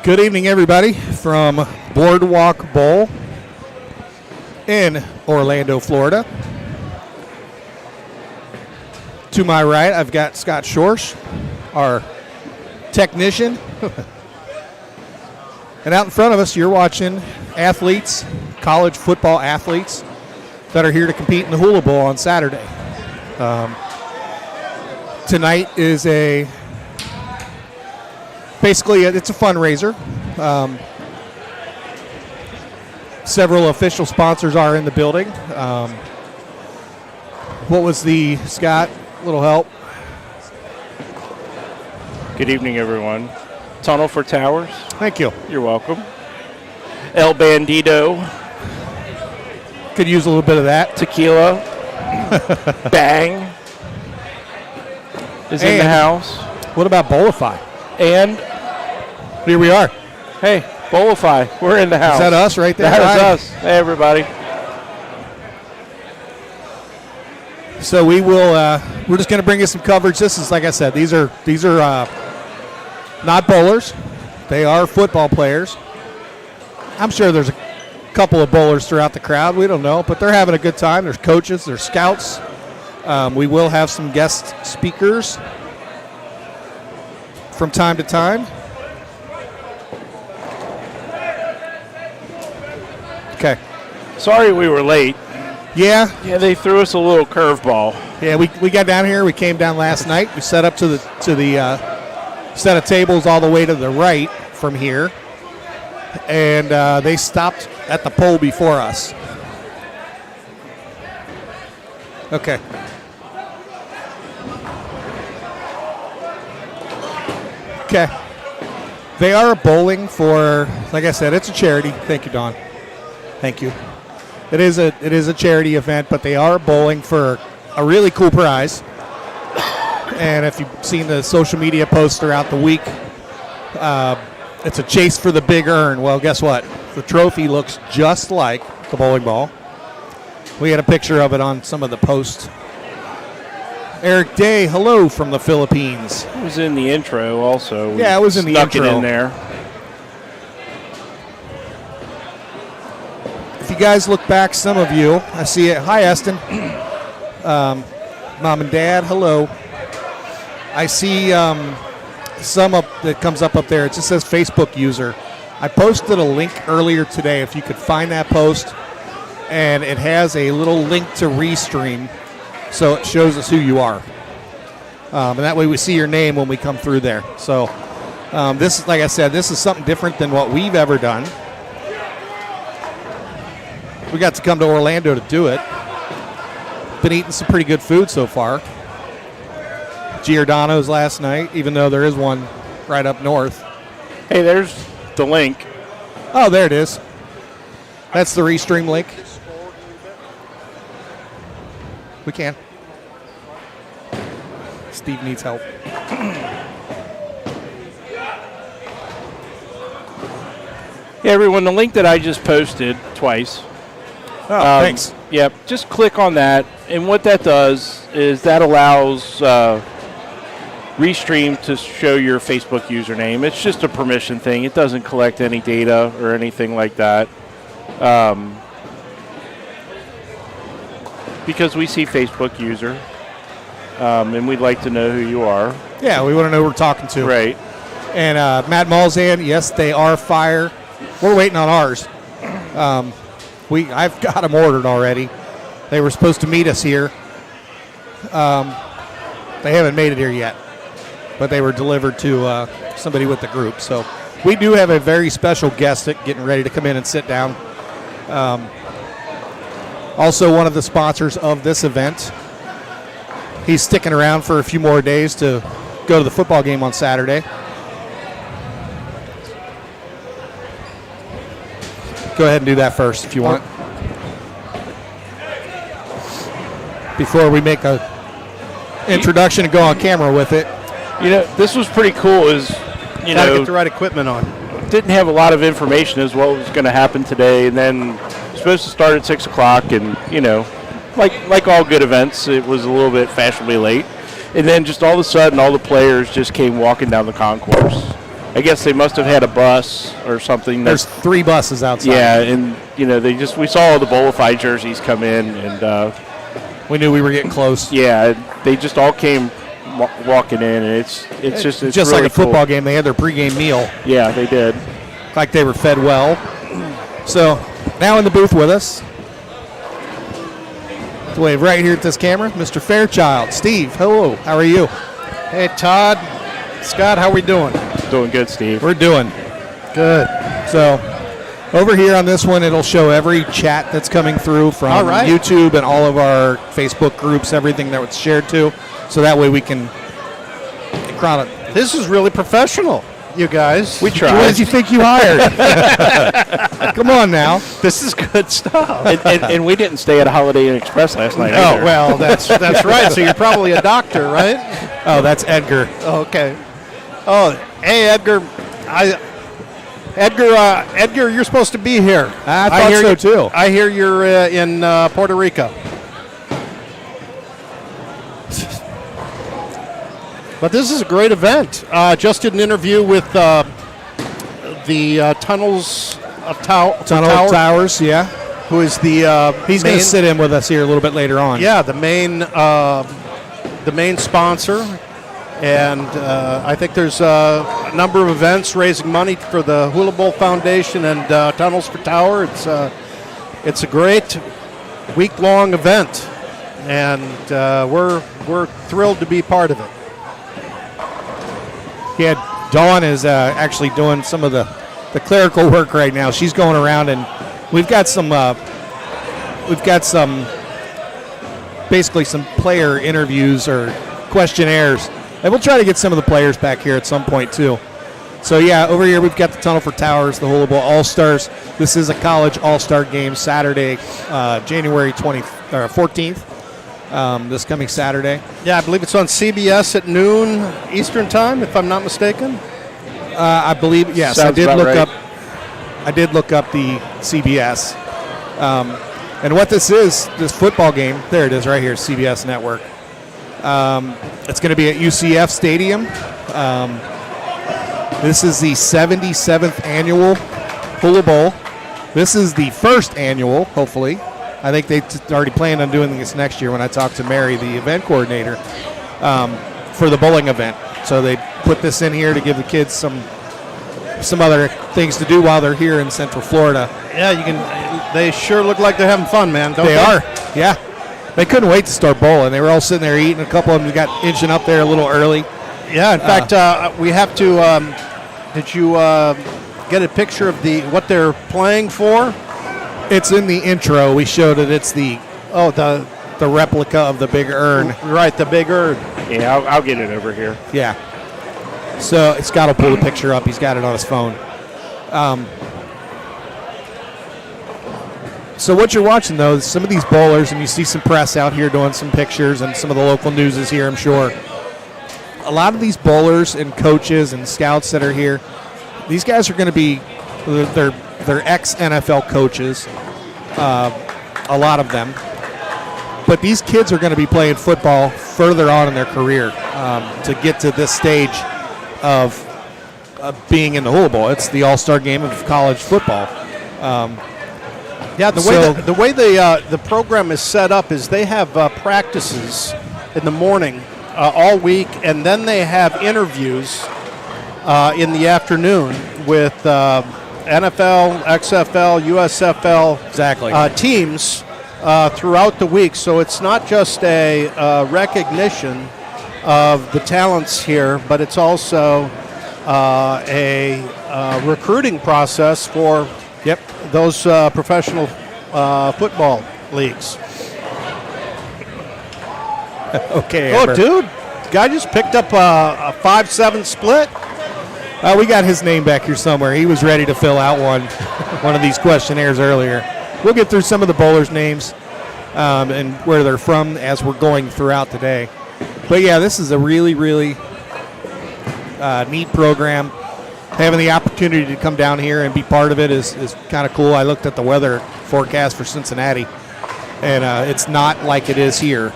Good evening, everybody, from Boardwalk Bowl in Orlando, Florida. To my right, I've got Scott Schorsch, our technician. And out in front of us, you're watching athletes, college football athletes, that are here to compete in the Hula Bowl on Saturday. Tonight is basically it's a fundraiser. Several official sponsors are in the building. What was Scott, little help? Good evening, everyone. Tunnel for Towers. Thank you. You're welcome. El Bandito. Could use a little bit of that. Tequila. Bang. Is in the house. What about Bowlify? And here we are. Hey, Bowlify. We're in the house. Is that us right there? That is us. Hey, everybody. So we're just going to bring you some coverage. This is, like I said, these are not bowlers. They are football players. I'm sure there's a couple of bowlers throughout the crowd. We don't know, but they're having a good time. There's coaches. There's scouts. We will have some guest speakers from time to time. Okay. Sorry we were late. Yeah, they threw us a little curveball. Yeah, we got down here. We came down last night. We set up to the set of tables all the way to the right from here, and they stopped at the pole before us. Okay. Okay. They are bowling for, like I said, it's a charity. Thank you, Don. Thank you. It is a charity event, but they are bowling for a really cool prize. And if you've seen the social media posts throughout the week, it's a chase for the big earn. Well, guess what? The trophy looks just like the bowling ball. We had a picture of it on some of the posts. Eric Day, hello from the Philippines. It was in the intro also. Yeah, it was in the intro. Snuck it in there. If you guys look back, some of you, I see it. Hi, Eston. Mom and Dad, hello. I see some up that comes up there. It just says Facebook user. I posted a link earlier today. If you could find that post, and it has a little link to Restream, so it shows us who you are, and that way we see your name when we come through there. So this is, like I said, this is something different than what we've ever done. We got to come to Orlando to do it. Been eating some pretty good food so far. Giordano's last night, even though there is one right up north. Hey, there's the link. Oh, there it is. That's the Restream link. We can. Steve needs help. Hey, everyone, the link that I just posted twice. Oh, thanks. Yep, just click on that, and what that does is that allows Restream to show your Facebook username. It's just a permission thing. It doesn't collect any data or anything like that. Because we see Facebook user, and we'd like to know who you are. Yeah, we want to know who we're talking to. Right. And Matt Malzahn, yes, they are fire. We're waiting on ours. I've got them ordered already. They were supposed to meet us here. They haven't made it here yet, but they were delivered to somebody with the group. So we do have a very special guest getting ready to come in and sit down. Also one of the sponsors of this event. He's sticking around for a few more days to go to the football game on Saturday. Go ahead and do that first if you want. Before we make a introduction and go on camera with it. You know, this was pretty cool. Gotta get the right equipment on. Didn't have a lot of information as what was going to happen today, and then supposed to start at 6 o'clock, and like all good events, it was a little bit fashionably late, and then just all of a sudden, all the players just came walking down the concourse. I guess they must have had a bus or something. There's 3 buses outside. Yeah, and we saw all the Bolify jerseys come in, and we knew we were getting close. Yeah, they just all came walking in, and it's just really like a football game. They had their pregame meal. Yeah, they did. Like they were fed well. So now in the booth with us, to wave right here at this camera, Mr. Fairchild. Steve, hello. How are you? Hey, Todd. Scott, how we doing? Doing good, Steve. We're doing Good. so. Over here on this one, it'll show every chat that's coming through from YouTube and all of our Facebook groups, everything that was shared to, so that way we can crown it. This is really professional, you guys. We tried. What did you think you hired? Come on now. This is good stuff. and we didn't stay at a Holiday Inn Express last night. Oh, either. well, that's right. So you're probably a doctor, right? Oh, that's Edgar. Okay. Oh, hey, Edgar. Edgar, you're supposed to be here. I thought so, too. I hear you're in Puerto Rico. But this is a great event. Just did an interview with the Tunnels of Towers, yeah. Who is the He's going to sit in with us here a little bit later on. Yeah, the main sponsor. And I think there's a number of events raising money for the Hula Bowl Foundation and Tunnels for Tower. It's a great week-long event, and we're thrilled to be part of it. Yeah, Dawn is actually doing some of the clerical work right now. She's going around, and we've got some basically some player interviews or questionnaires. And we'll try to get some of the players back here at some point, too. So, yeah, over here we've got the Tunnel for Towers, the Hula Bowl All-Stars. This is a college all-star game Saturday, January 14th, this coming Saturday. Yeah, I believe it's on CBS at noon Eastern Time, if I'm not mistaken. I believe, yes. Sounds I did look up the CBS. And what this football game, there it is right here, CBS Network. It's going to be at UCF Stadium. This is the 77th annual Hula Bowl. This is the first annual, hopefully. I think they already planned on doing this next year when I talked to Mary, the event coordinator, for the bowling event. So they put this in here to give the kids some other things to do while they're here in Central Florida. Yeah, they sure look like they're having fun, man, don't they? They are, yeah. They couldn't wait to start bowling. They were all sitting there eating. A couple of them got inching up there a little early. Yeah, in fact, we have to. Did you get a picture of what they're playing for? It's in the intro. We showed it. It's the replica of the big urn. Right, the big urn. Yeah, I'll get it over here. Yeah. So Scott will pull the picture up. He's got it on his phone. So what you're watching, though, is some of these bowlers, and you see some press out here doing some pictures, and some of the local news is here, I'm sure. A lot of these bowlers and coaches and scouts that are here, these guys are going to be, they're ex-NFL coaches, a lot of them. But these kids are going to be playing football further on in their career to get to this stage of being in the Hula Bowl. It's the all-star game of college football. Yeah, the way the program is set up is they have practices in the morning all week, and then they have interviews in the afternoon with NFL, XFL, USFL teams throughout the week. So it's not just a recognition of the talents here, but it's also a recruiting process for those professional football leagues. Okay. Oh, dude. Guy just picked up a 5-7 split. We got his name back here somewhere. He was ready to fill out one of these questionnaires earlier. We'll get through some of the bowlers' names and where they're from as we're going throughout today. But, yeah, this is a really, really neat program. Having the opportunity to come down here and be part of it is kind of cool. I looked at the weather forecast for Cincinnati, and it's not like it is here.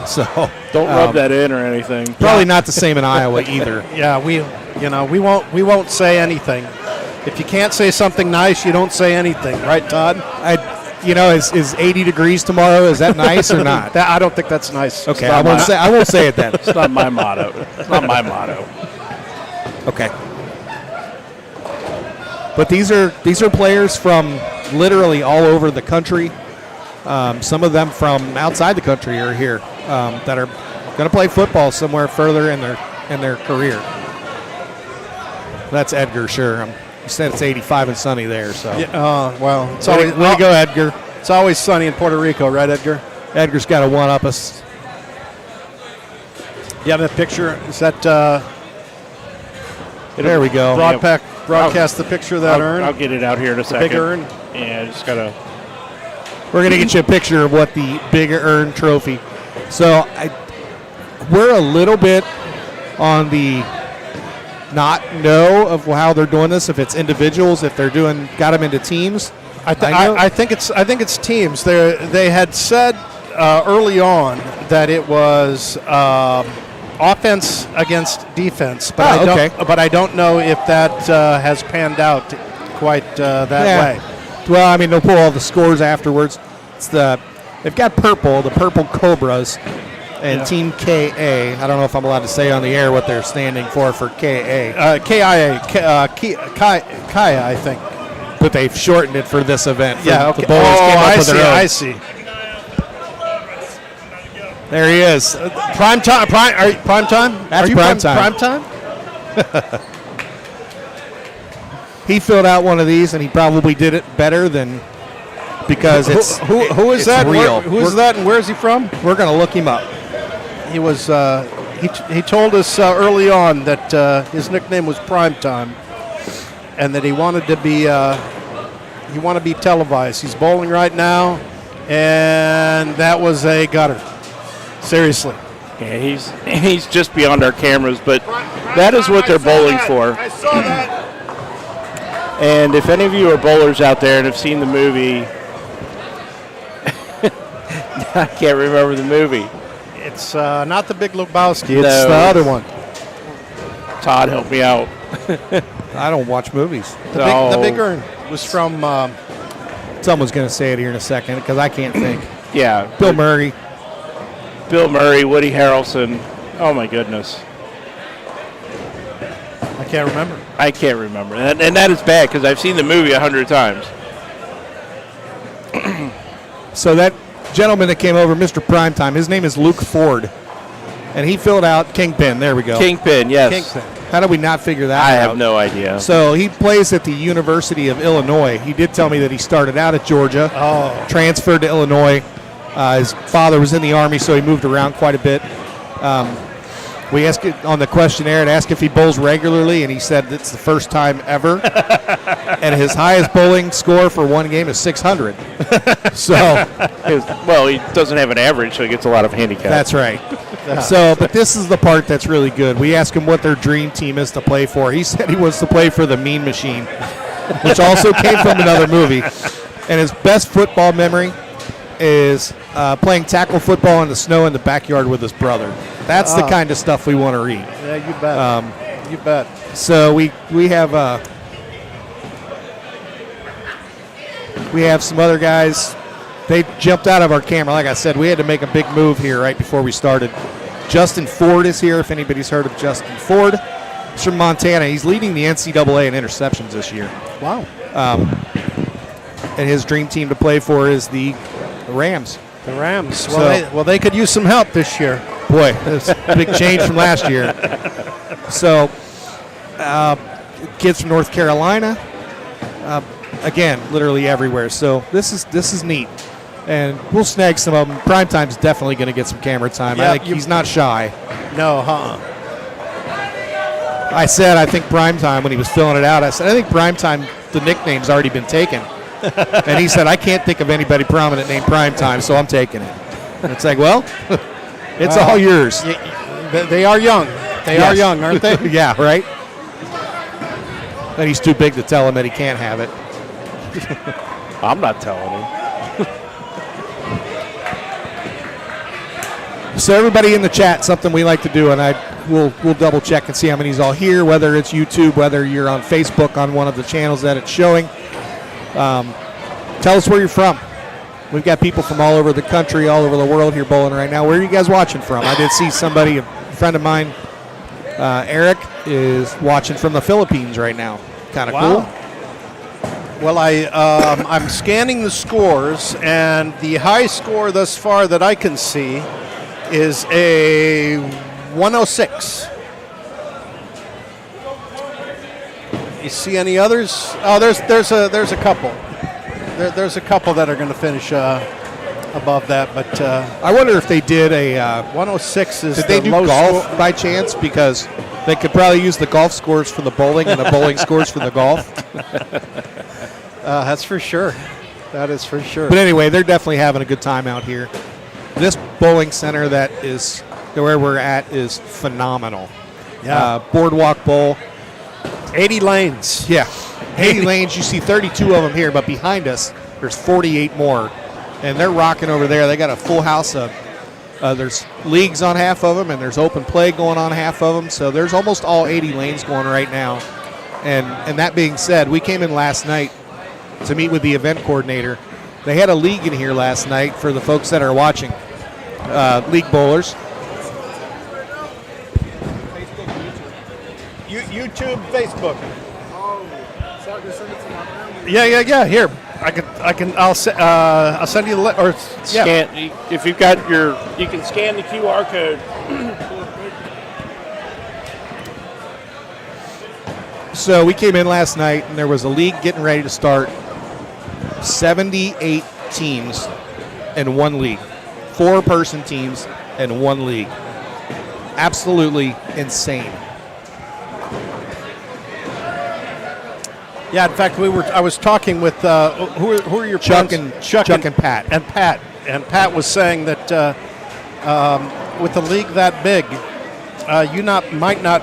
So Don't rub that in or anything. probably not the same in Iowa either. Yeah, we won't say anything. If you can't say something nice, you don't say anything, right, Todd? Is 80 degrees tomorrow? Is that nice or not? I don't think that's nice. Okay, I won't say it then. It's not my motto. It's not my motto. Okay. But these are players from literally all over the country. Some of them from outside the country are here that are going to play football somewhere further in their career. That's Edgar, sure. You said it's 85 and sunny there, so. Yeah, well, it's Way always to go, Edgar. It's always sunny in Puerto Rico, right, Edgar? Edgar's got to one-up us. You have that picture? Is that There we go. broadcast the picture of that urn? I'll get it out here in a second. Big urn? Yeah, just gotta. We're going to get you a picture of what the Big Earn trophy. So we're a little bit on the not know of how they're doing this. If it's individuals, if they're got them into teams. I think it's teams. They had said early on that it was offense against defense, but I don't know if that has panned out quite that way. Well, I mean, they'll pull all the scores afterwards. They've got the Purple Cobras, and Team KA. I don't know if I'm allowed to say on the air what they're standing for KA. KIA, Kaya, I think. But they've shortened it for this event. Yeah, okay. The Bowlers came up with their own. I see. There he is. Prime time. Prime time. That's prime time. Prime time. He filled out one of these, and he probably did it better than because it's who is it's that? Real. Who is that, and where is he from? We're going to look him up. He was. He told us early on that his nickname was Prime Time, and that he wanted to be televised. He's bowling right now, and that was a gutter. Seriously. Yeah, he's just beyond our cameras, but that is what they're bowling for. I saw that. And if any of you are bowlers out there and have seen the movie, I can't remember the movie. It's not The Big Lebowski. It's No. the other one. Todd, help me out. I don't watch movies. The Big Earn was from. Someone's going to say it here in a second because I can't think. Yeah. Bill Murray. Bill Murray, Woody Harrelson. Oh, my goodness. I can't remember. I can't remember. And that is bad because I've seen the movie 100 times. So that gentleman that came over, Mr. Primetime, his name is Luke Ford. And he filled out Kingpin. There we go. Kingpin, yes. Kingpin. How did we not figure that I out? have no idea. So he plays at the University of Illinois. He did tell me that he started out at Georgia, transferred to Illinois. His father was in the Army, so he moved around quite a bit. We asked it on the questionnaire to ask if he bowls regularly, and he said it's the first time ever. And his highest bowling score for one game is 600. So, well, he doesn't have an average, so he gets a lot of handicaps. that's right. So, but this is the part that's really good. We asked him what their dream team is to play for. He said he wants to play for the Mean Machine, which also came from another movie. And his best football memory is playing tackle football in the snow in the backyard with his brother. That's the kind of stuff we want to read. Yeah, you bet. You bet. So we have some other guys. They jumped out of our camera. Like I said, we had to make a big move here right before we started. Justin Ford is here, if anybody's heard of Justin Ford. He's from Montana. He's leading the NCAA in interceptions this year. Wow. And his dream team to play for is the Rams. The Rams. So- They could use some help this year. Boy, that's a big change from last year. So, kids from North Carolina, again, literally everywhere. So this is neat, and we'll snag some of them. Primetime's definitely going to get some camera time. Yeah, I think he's not shy. No, I said I think Primetime when he was filling it out. I said I think Primetime, the nickname's already been taken, and he said I can't think of anybody prominent named Primetime, so I'm taking it. And it's like, well. It's all yours. They are young. They are young, aren't they? Yeah, right? And he's too big to tell him that he can't have it. I'm not telling him. So everybody in the chat, something we like to do, and we'll double check and see how many's all here, whether it's YouTube, whether you're on Facebook on one of the channels that it's showing. Tell us where you're from. We've got people from all over the country, all over the world here bowling right now. Where are you guys watching from? I did see somebody, a friend of mine, Eric, is watching from the Philippines right now. Kind of cool. Well, I'm scanning the scores, and the high score thus far that I can see is a 106. You see any others? Oh, there's a couple. There's a couple that are going to finish above that, but I wonder if they did a 106 is did they do golf by chance, because they could probably use the golf scores for the bowling and the bowling scores for the golf. That's for sure. That is for sure. But anyway, they're definitely having a good time out here. This bowling center that is where we're at is phenomenal. Yeah. Boardwalk Bowl. 80 lanes. Yeah. 80 lanes. You see 32 of them here, but behind us, there's 48 more. And they're rocking over there. They got a full house of, there's leagues on half of them, and there's open play going on half of them. So there's almost all 80 lanes going right now. And that being said, we came in last night to meet with the event coordinator. They had a league in here last night for the folks that are watching, league bowlers. YouTube, Facebook. Yeah. Here, I'll send you the or Scan. If you've got you can scan the QR code. So we came in last night, and there was a league getting ready to start. 78 teams in one league. 4-person teams in one league. Absolutely insane. Yeah, in fact, I was talking with who are your Chuck friends? and Chuck and Pat. And Pat was saying that with a league that big, you might not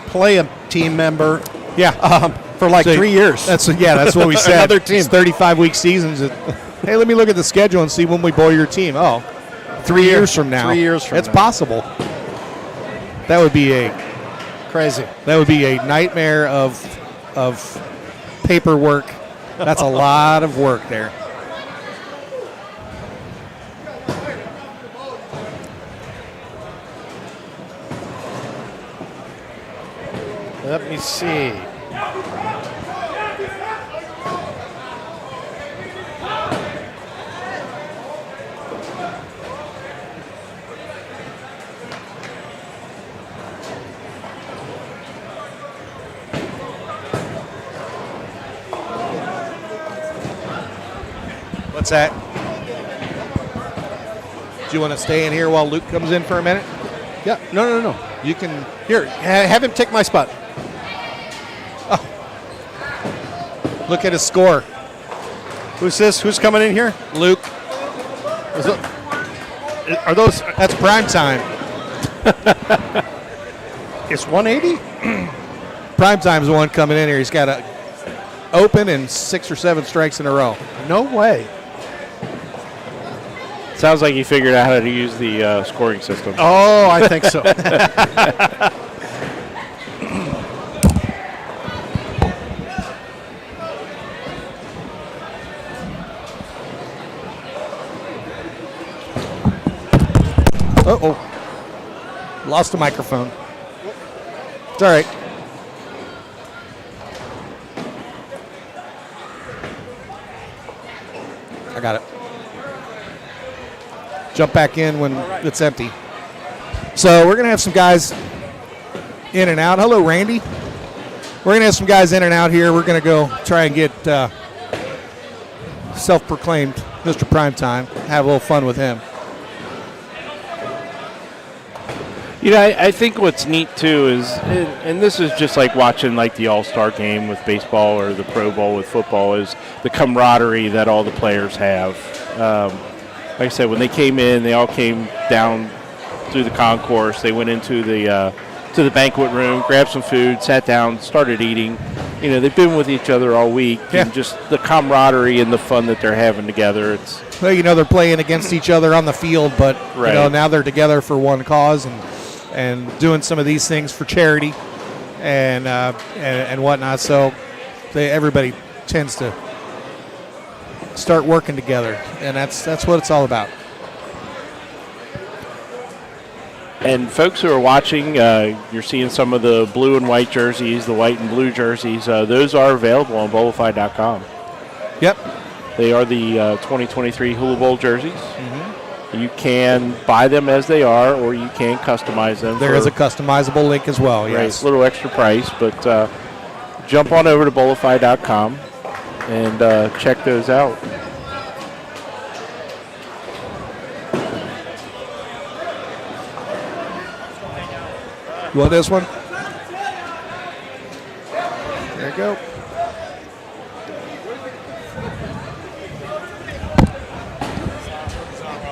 play a team member. Yeah. For like 3 years. That's what we said. Another team. It's 35-week seasons. Hey, let me look at the schedule and see when we bowl your team. Oh, 3 years from now. 3 years from it's now. possible. That would be crazy. That would be a nightmare of paperwork. That's a lot of work there. Let me see. What's that? Do you want to stay in here while Luke comes in for a minute? Yeah. No. You can. Here, have him take my spot. Look at his score. Who's this? Who's coming in here? Luke. Are those? That's prime time. It's 180. Prime time's the one coming in here. He's got a open and 6 or 7 strikes in a row. No way. Sounds like you figured out how to use the scoring system. Oh, I think so. Uh-oh. Lost the microphone. It's all right. I got it. Jump back in when it's empty. So we're going to have some guys in and out. Hello, Randy. We're going to have some guys in and out here. We're going to go try and get self-proclaimed Mr. Primetime, have a little fun with him. You know, I think what's neat too is, and this is just like watching like the All-Star game with baseball or the Pro Bowl with football, is the camaraderie that all the players have. Like I said, when they came in, they all came down through the concourse. They went into the to the banquet room, grabbed some food, sat down, started eating. You know, they've been with each other all week, and just the camaraderie and the fun that they're having together. well, they're playing against each other on the field, but Right. now they're together for one cause and doing some of these things for charity and whatnot. So everybody tends to start working together, and that's what it's all about. And folks who are watching, you're seeing some of the blue and white jerseys, the white and blue jerseys. Those are available on Bowlify.com. Yep. They are the 2023 Hula Bowl jerseys. Mm-hmm. You can buy them as they are, or you can customize them. There is a customizable link as well, yes. A little extra price, but jump on over to Bowlify.com and check those out. You want this one? There you go.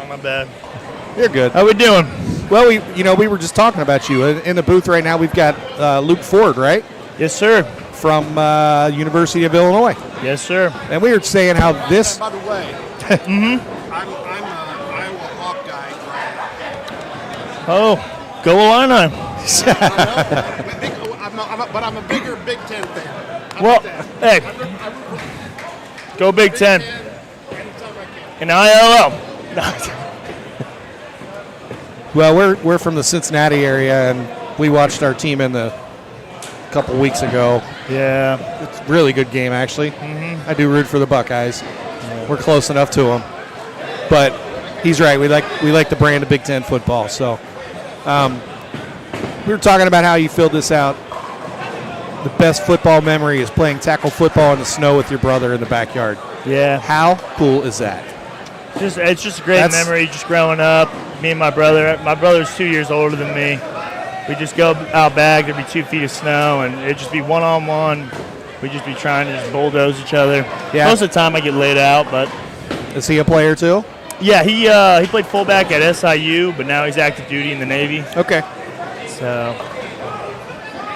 My bad. You're good. How we doing? Well, we were just talking about you. In the booth right now, we've got Luke Ford, right? Yes, sir. From University of Illinois. Yes, sir. And we were saying how this... By the way, I'm an Iowa Hawkeye grad. Oh, go Illini. But I'm a bigger Big Ten fan. Well, hey, go Big Ten. And ILL. Well, we're from the Cincinnati area, and we watched our team a couple weeks ago. Yeah. It's a really good game, actually. Mm-hmm. I do root for the Buckeyes. We're close enough to them. But he's right. We like the brand of Big Ten football. So we were talking about how you filled this out. The best football memory is playing tackle football in the snow with your brother in the backyard. Yeah. How cool is that? It's just a great memory, just growing up. Me and my brother. My brother's 2 years older than me. We just go out back. There'd be 2 feet of snow, and it'd just be one-on-one. We'd just be trying to just bulldoze each other. Yeah. Most of the time I get laid out, but... Is he a player too? Yeah, he played fullback at SIU, but now he's active duty in the Navy. Okay. So...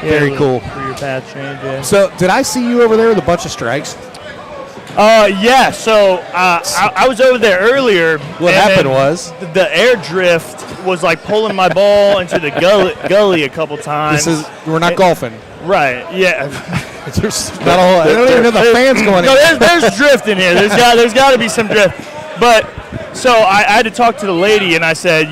Very cool. Career path change, yeah. So, did I see you over there with a bunch of strikes? Yeah. So I was over there earlier. What happened was the air drift was like pulling my ball into the gully a couple times. we're not golfing. Right. Yeah. There's not a whole. I don't even know the fans going. No, there's drift in here. There's got to be some drift. But so I had to talk to the lady, and I said,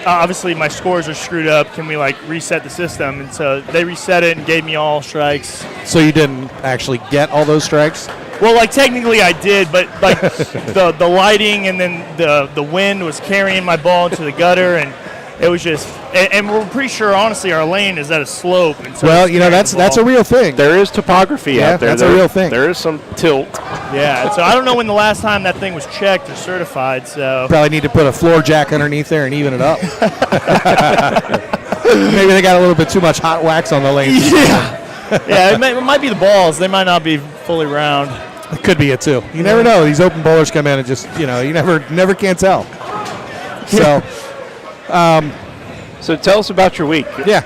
obviously my scores are screwed up. Can we reset the system? And so they reset it and gave me all strikes. So you didn't actually get all those strikes? Well, technically I did, but the lighting and then the wind was carrying my ball into the gutter, and it was just. And we're pretty sure, honestly, our lane is at a slope. And so well, that's a real thing. There is topography out there. That's a real thing. There is some tilt. Yeah, so I don't know when the last time that thing was checked or certified. So probably need to put a floor jack underneath there and even it up. Maybe they got a little bit too much hot wax on the lane. Yeah, it might be the balls. They might not be fully round. It could be it too. You never know. These open bowlers come in and just you never can tell. So. So tell us about your week. Yeah.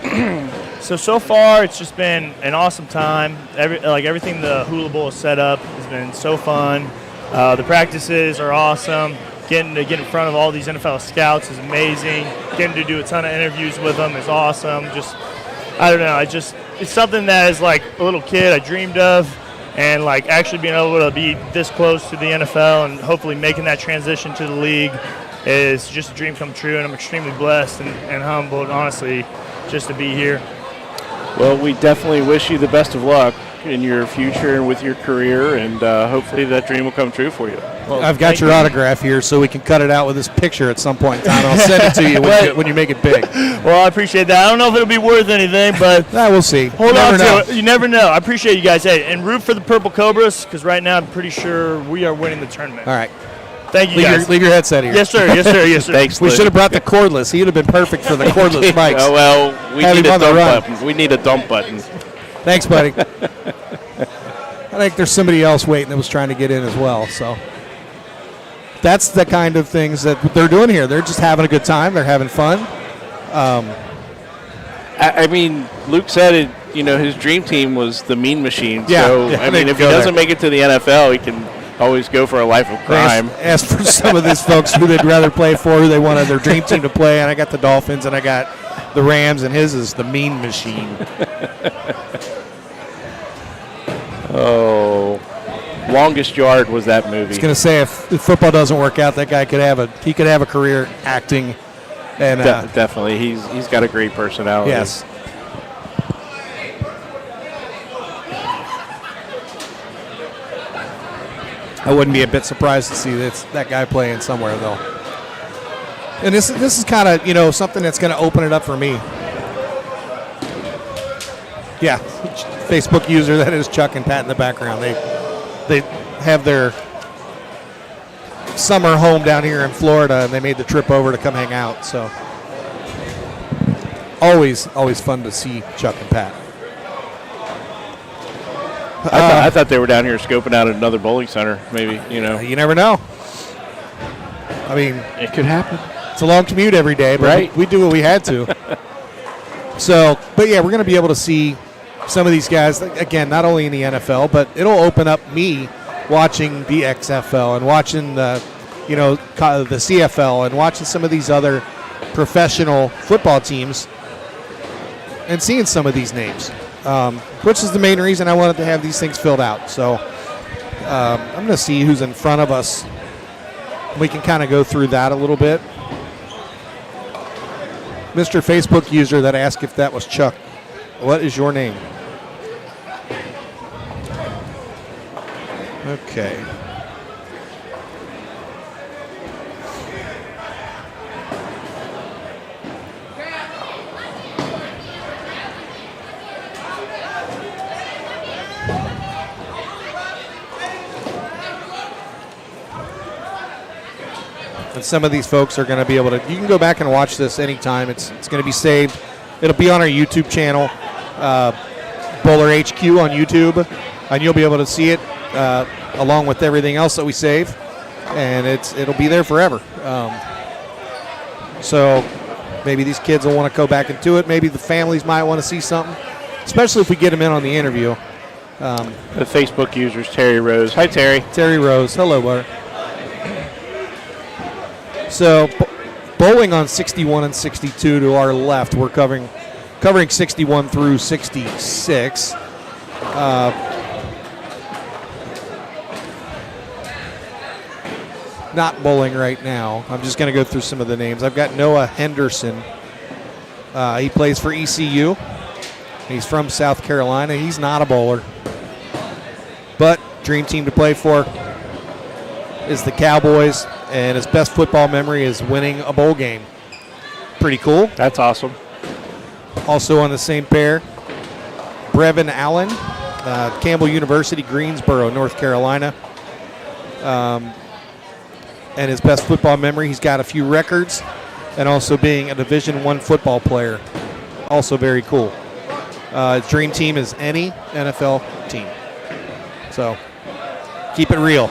So far it's just been an awesome time. Everything the Hula Bowl has set up has been so fun. The practices are awesome. Getting to get in front of all these NFL scouts is amazing. Getting to do a ton of interviews with them is awesome. Just I don't know. It's something that as a little kid I dreamed of, and actually being able to be this close to the NFL and hopefully making that transition to the league is just a dream come true, and I'm extremely blessed and humbled, honestly, just to be here. Well, we definitely wish you the best of luck in your future and with your career, and hopefully that dream will come true for you. Well, I've got your autograph here, so we can cut it out with this picture at some point in time. I'll send it to you when you make it big. Well, I appreciate that. I don't know if it'll be worth anything, but we'll see. Hold on to it. You never know. I appreciate you guys. Hey, and root for the Purple Cobras, because right now I'm pretty sure we are winning the tournament. All right. Thank you, guys. Leave your headset here. Yes, sir. Yes, sir. Yes, sir. Thanks, We should have brought the cordless. He would have been perfect for the cordless mics. Oh, well, we need a dump button. We need a dump button. Thanks, buddy. I think there's somebody else waiting that was trying to get in as well. So that's the kind of things that they're doing here. They're just having a good time. They're having fun. I mean, Luke said it. His dream team was the Mean Machine. Yeah, So yeah, I mean, if he go doesn't there. make it to the NFL, he can Always go for a life of crime. Asked for some of these folks who they'd rather play for, who they wanted their dream team to play, and I got the Dolphins, and I got the Rams, and his is the Mean Machine. Oh, longest yard was that movie. I was going to say, if football doesn't work out, that guy could have a career acting. And definitely, he's got a great personality. Yes. I wouldn't be a bit surprised to see that guy playing somewhere, though. And this is kind of, something that's going to open it up for me. Yeah, Facebook user, that is Chuck and Pat in the background. They have their summer home down here in Florida, and they made the trip over to come hang out. So always fun to see Chuck and Pat. I thought they were down here scoping out another bowling center. Maybe you never know. I mean, it could happen. It's a long commute every day, but right? we do what we had to. So, but yeah, we're going to be able to see some of these guys again, not only in the NFL, but it'll open up me watching the XFL and watching the CFL and watching some of these other professional football teams and seeing some of these names, which is the main reason I wanted to have these things filled out. So I'm going to see who's in front of us. We can kind of go through that a little bit. Mr. Facebook user that asked if that was Chuck, what is your name? Okay. And some of these folks are going to be able to, you can go back and watch this anytime. It's going to be saved. It'll be on our YouTube channel, Bowler HQ on YouTube, and you'll be able to see it along with everything else that we save, and it'll be there forever. So maybe these kids will want to go back into it. Maybe the families might want to see something, especially if we get them in on the interview. The Facebook user's Terry Rose. Hi, Terry. Terry Rose. Hello, Bar. So bowling on 61 and 62 to our left. We're covering 61 through 66. Not bowling right now. I'm just going to go through some of the names. I've got Noah Henderson. He plays for ECU. He's from South Carolina. He's not a bowler. But dream team to play for is the Cowboys, and his best football memory is winning a bowl game. Pretty cool. That's awesome. Also on the same pair, Brevin Allen, Campbell University, Greensboro, North Carolina. And his best football memory, he's got a few records, and also being a Division I football player. Also very cool. His dream team is any NFL team. So keep it real.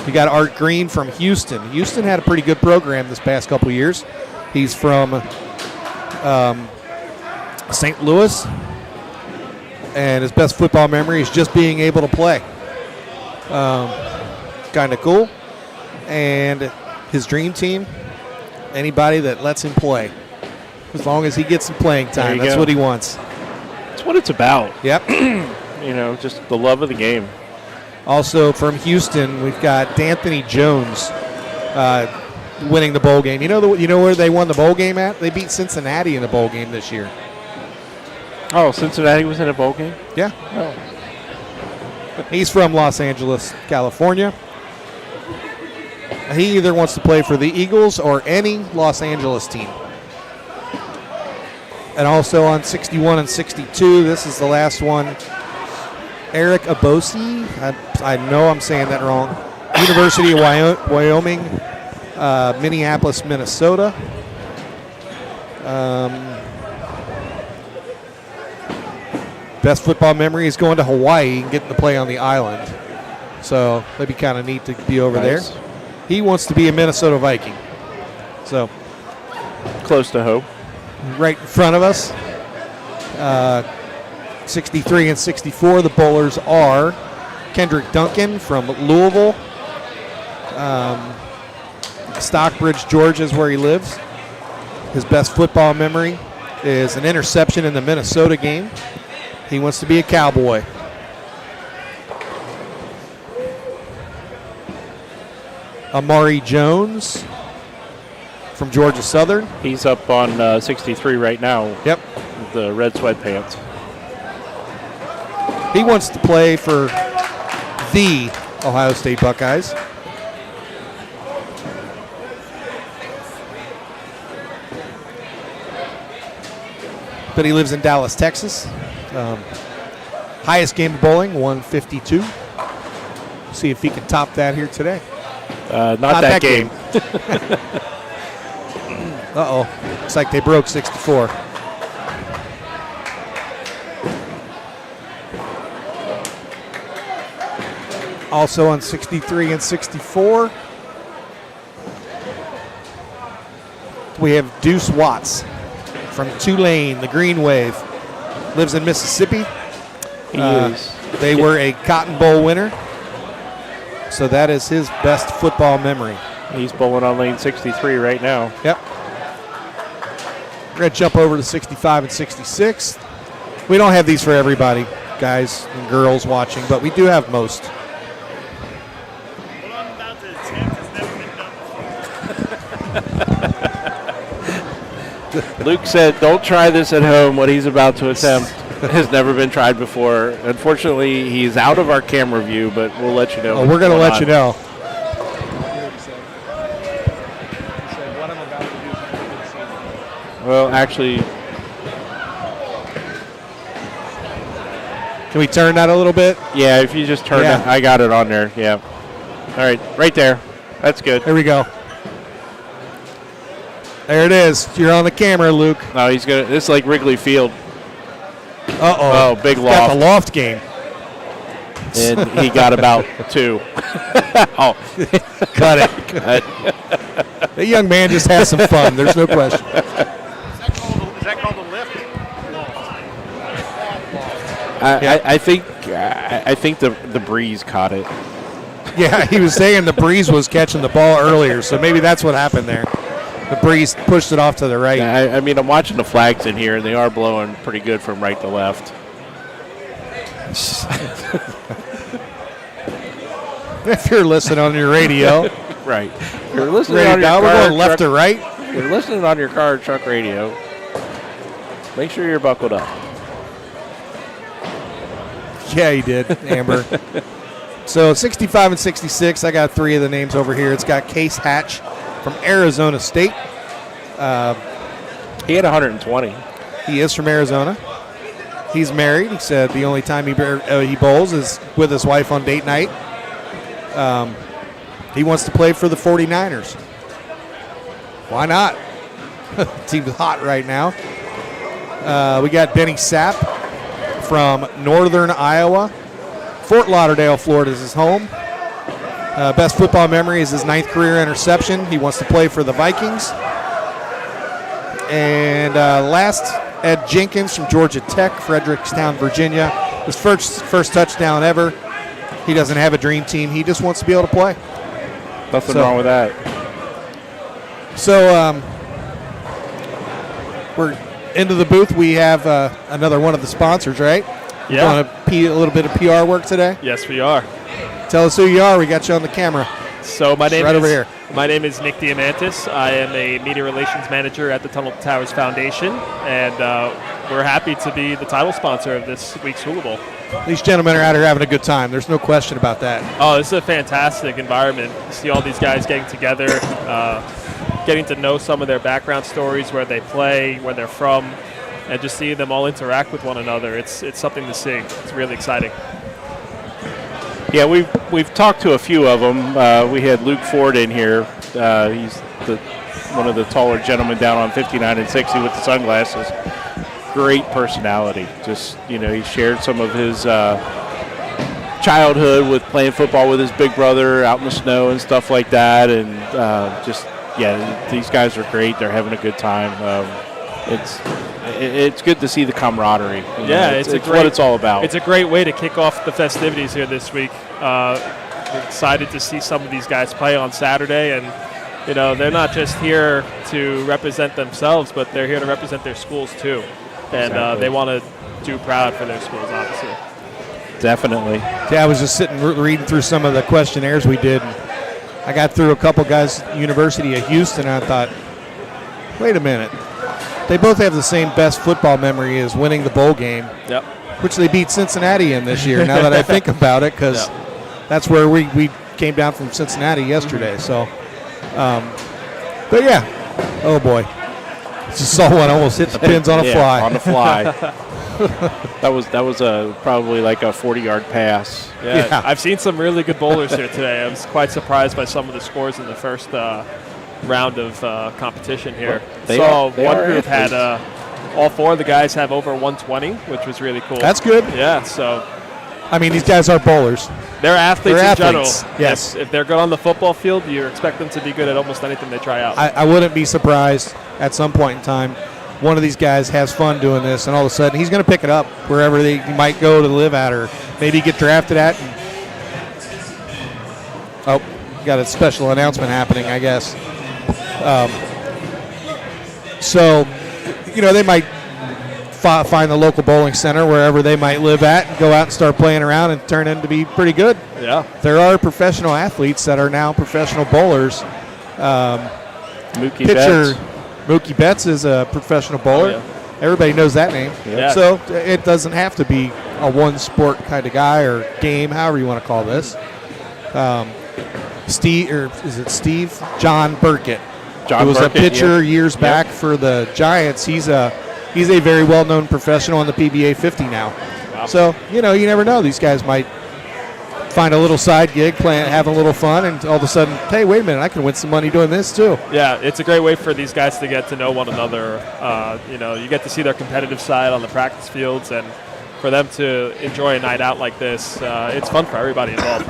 We got Art Green from Houston. Houston had a pretty good program this past couple years. He's from St. Louis, and his best football memory is just being able to play. Kind of cool. And his dream team, anybody that lets him play. As long as he gets some playing time, that's what he wants. That's what it's about. Yep. Just the love of the game. Also from Houston, we've got D'Anthony Jones winning the bowl game. You know where they won the bowl game at? They beat Cincinnati in the bowl game this year. Oh, Cincinnati was in a bowl game? Yeah. Oh. He's from Los Angeles, California. He either wants to play for the Eagles or any Los Angeles team. And also on 61 and 62, this is the last one. Eric Abosi, I know I'm saying that wrong. University of Wyoming, Minneapolis, Minnesota. Best football memory is going to Hawaii and getting to play on the island. So that'd be kind of neat to be over there. He wants to be a Minnesota Viking. So close to home. Right in front of us. 63 and 64, the bowlers are Kendrick Duncan from Louisville. Stockbridge, Georgia is where he lives. His best football memory is an interception in the Minnesota game. He wants to be a Cowboy. Amari Jones from Georgia Southern. He's up on 63 right now. Yep. With the red sweatpants. He wants to play for the Ohio State Buckeyes. But he lives in Dallas, Texas. Highest game of bowling, 152. See if he can top that here today. Not that game. Uh-oh. Looks like they broke 64. Also on 63 and 64, we have Deuce Watts from Tulane, the Green Wave. Lives in Mississippi. He is. They were a Cotton Bowl winner. So that is his best football memory. He's bowling on lane 63 right now. Yep. We're going to jump over to 65 and 66. We don't have these for everybody, guys and girls watching, but we do have most. What I'm about to attempt has never been done before. Luke said, don't try this at home. What he's about to attempt has never been tried before. Unfortunately, he's out of our camera view, but we'll let you know. Oh, we're going to let you know. Well, actually, Can we turn that a little bit? yeah, if you just turn Yeah. it, I got it on there. Yeah. All right, right there. That's good. Here we go. There it is. You're on the camera, Luke. No, he's gonna. This is like Wrigley Field. Uh-oh. Oh, big Got the loft, loft game. and he got about 2. Oh, Cut it. The young man just has some fun. There's no question. Is that called a lift? I think the breeze caught it. Yeah, he was saying the breeze was catching the ball earlier, so maybe that's what happened there. The breeze pushed it off to the right. I mean, I'm watching the flags in here, and they are blowing pretty good from right to left. If you're listening on your radio, Right. You're listening radio on your dial, we're car, going left truck, to right. You're listening on your car or truck radio. Make sure you're buckled up. Yeah, he did, Amber. So 65 and 66, I got 3 of the names over here. It's got Case Hatch from Arizona State. He had 120. He is from Arizona. He's married. He said the only time he bowls is with his wife on date night. He wants to play for the 49ers. Why not? Team's hot right now. We got Benny Sapp from Northern Iowa. Fort Lauderdale, Florida is his home. Best football memory is his 9th career interception. He wants to play for the Vikings. And last, Ed Jenkins from Georgia Tech, Frederickstown, Virginia. His first touchdown ever. He doesn't have a dream team. He just wants to be able to play. Nothing wrong with that. So we're into the booth. We have another one of the sponsors, right? Yeah. Doing a little bit of PR work today. Yes, we are. Tell us who you are. We got you on the camera. So my name right is over here. My name is Nick Diamantis. I am a media relations manager at the Tunnel to Towers Foundation, and we're happy to be the title sponsor of this week's Hula Bowl. These gentlemen are out here having a good time. There's no question about that. Oh, this is a fantastic environment. You see all these guys getting together, getting to know some of their background stories, where they play, where they're from, and just seeing them all interact with one another. It's something to see. It's really exciting. Yeah, we've talked to a few of them. We had Luke Ford in here. He's one of the taller gentlemen down on 59 and 60 with the sunglasses. Great personality. Just, he shared some of his childhood with playing football with his big brother out in the snow and stuff like that. And these guys are great. They're having a good time. it's good to see the camaraderie. Yeah, it's what it's all about. It's a great way to kick off the festivities here this week. We're excited to see some of these guys play on Saturday, and they're not just here to represent themselves, but they're here to represent their schools too, and they want to do proud for their schools, obviously. Definitely. Yeah, I was just sitting reading through some of the questionnaires we did. And I got through a couple guys at the University of Houston, and I thought, wait a minute. They both have the same best football memory as winning the bowl game, Yep. which they beat Cincinnati in this year, now that I think about it, because that's where we came down from Cincinnati yesterday. So, but yeah, oh boy. Just saw one almost hit the pins on a fly. On the fly. That was probably like a 40-yard pass. Yeah, I've seen some really good bowlers here today. I was quite surprised by some of the scores in the first round of competition here. One group had all four of the guys have over 120, which was really cool. That's good. Yeah, so I mean, these guys are bowlers. they're athletes in general. Yes. If they're good on the football field, you expect them to be good at almost anything they try out. I wouldn't be surprised at some point in time one of these guys has fun doing this, and all of a sudden he's going to pick it up wherever he might go to live at, or maybe get drafted at. Got a special announcement happening, I guess. So, they might find the local bowling center wherever they might live at and go out and start playing around and turn into be pretty good. Yeah. There are professional athletes that are now professional bowlers. Mookie Betts is a professional bowler. Oh, yeah. Everybody knows that name. Yeah. So it doesn't have to be a one-sport kind of guy or game, however you want to call this. John Burkett. Who was a pitcher years back for the Giants. He's a very well-known professional in the PBA 50 now. Wow. So, you never know. These guys might find a little side gig, having a little fun, and all of a sudden, hey, wait a minute, I can win some money doing this too. Yeah, it's a great way for these guys to get to know one another. You get to see their competitive side on the practice fields, and for them to enjoy a night out like this, it's fun for everybody involved.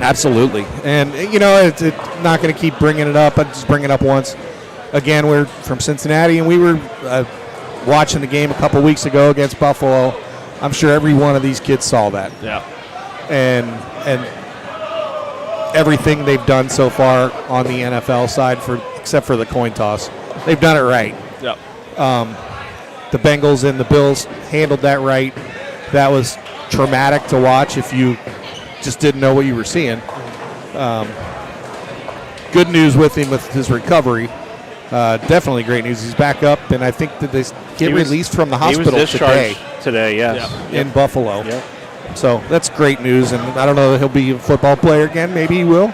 Absolutely. And, it's not going to keep bringing it up. I just bring it up once. Again, we're from Cincinnati, and we were watching the game a couple weeks ago against Buffalo. I'm sure every one of these kids saw that. Yeah. And everything they've done so far on the NFL side, except for the coin toss, they've done it right. Yeah. The Bengals and the Bills handled that right. That was traumatic to watch if you just didn't know what you were seeing. Good news with him with his recovery. Definitely great news. He's back up, and I think that they get released from the hospital he was discharged today, yes. In Buffalo. Yep. So that's great news, and I don't know that he'll be a football player again. Maybe he will.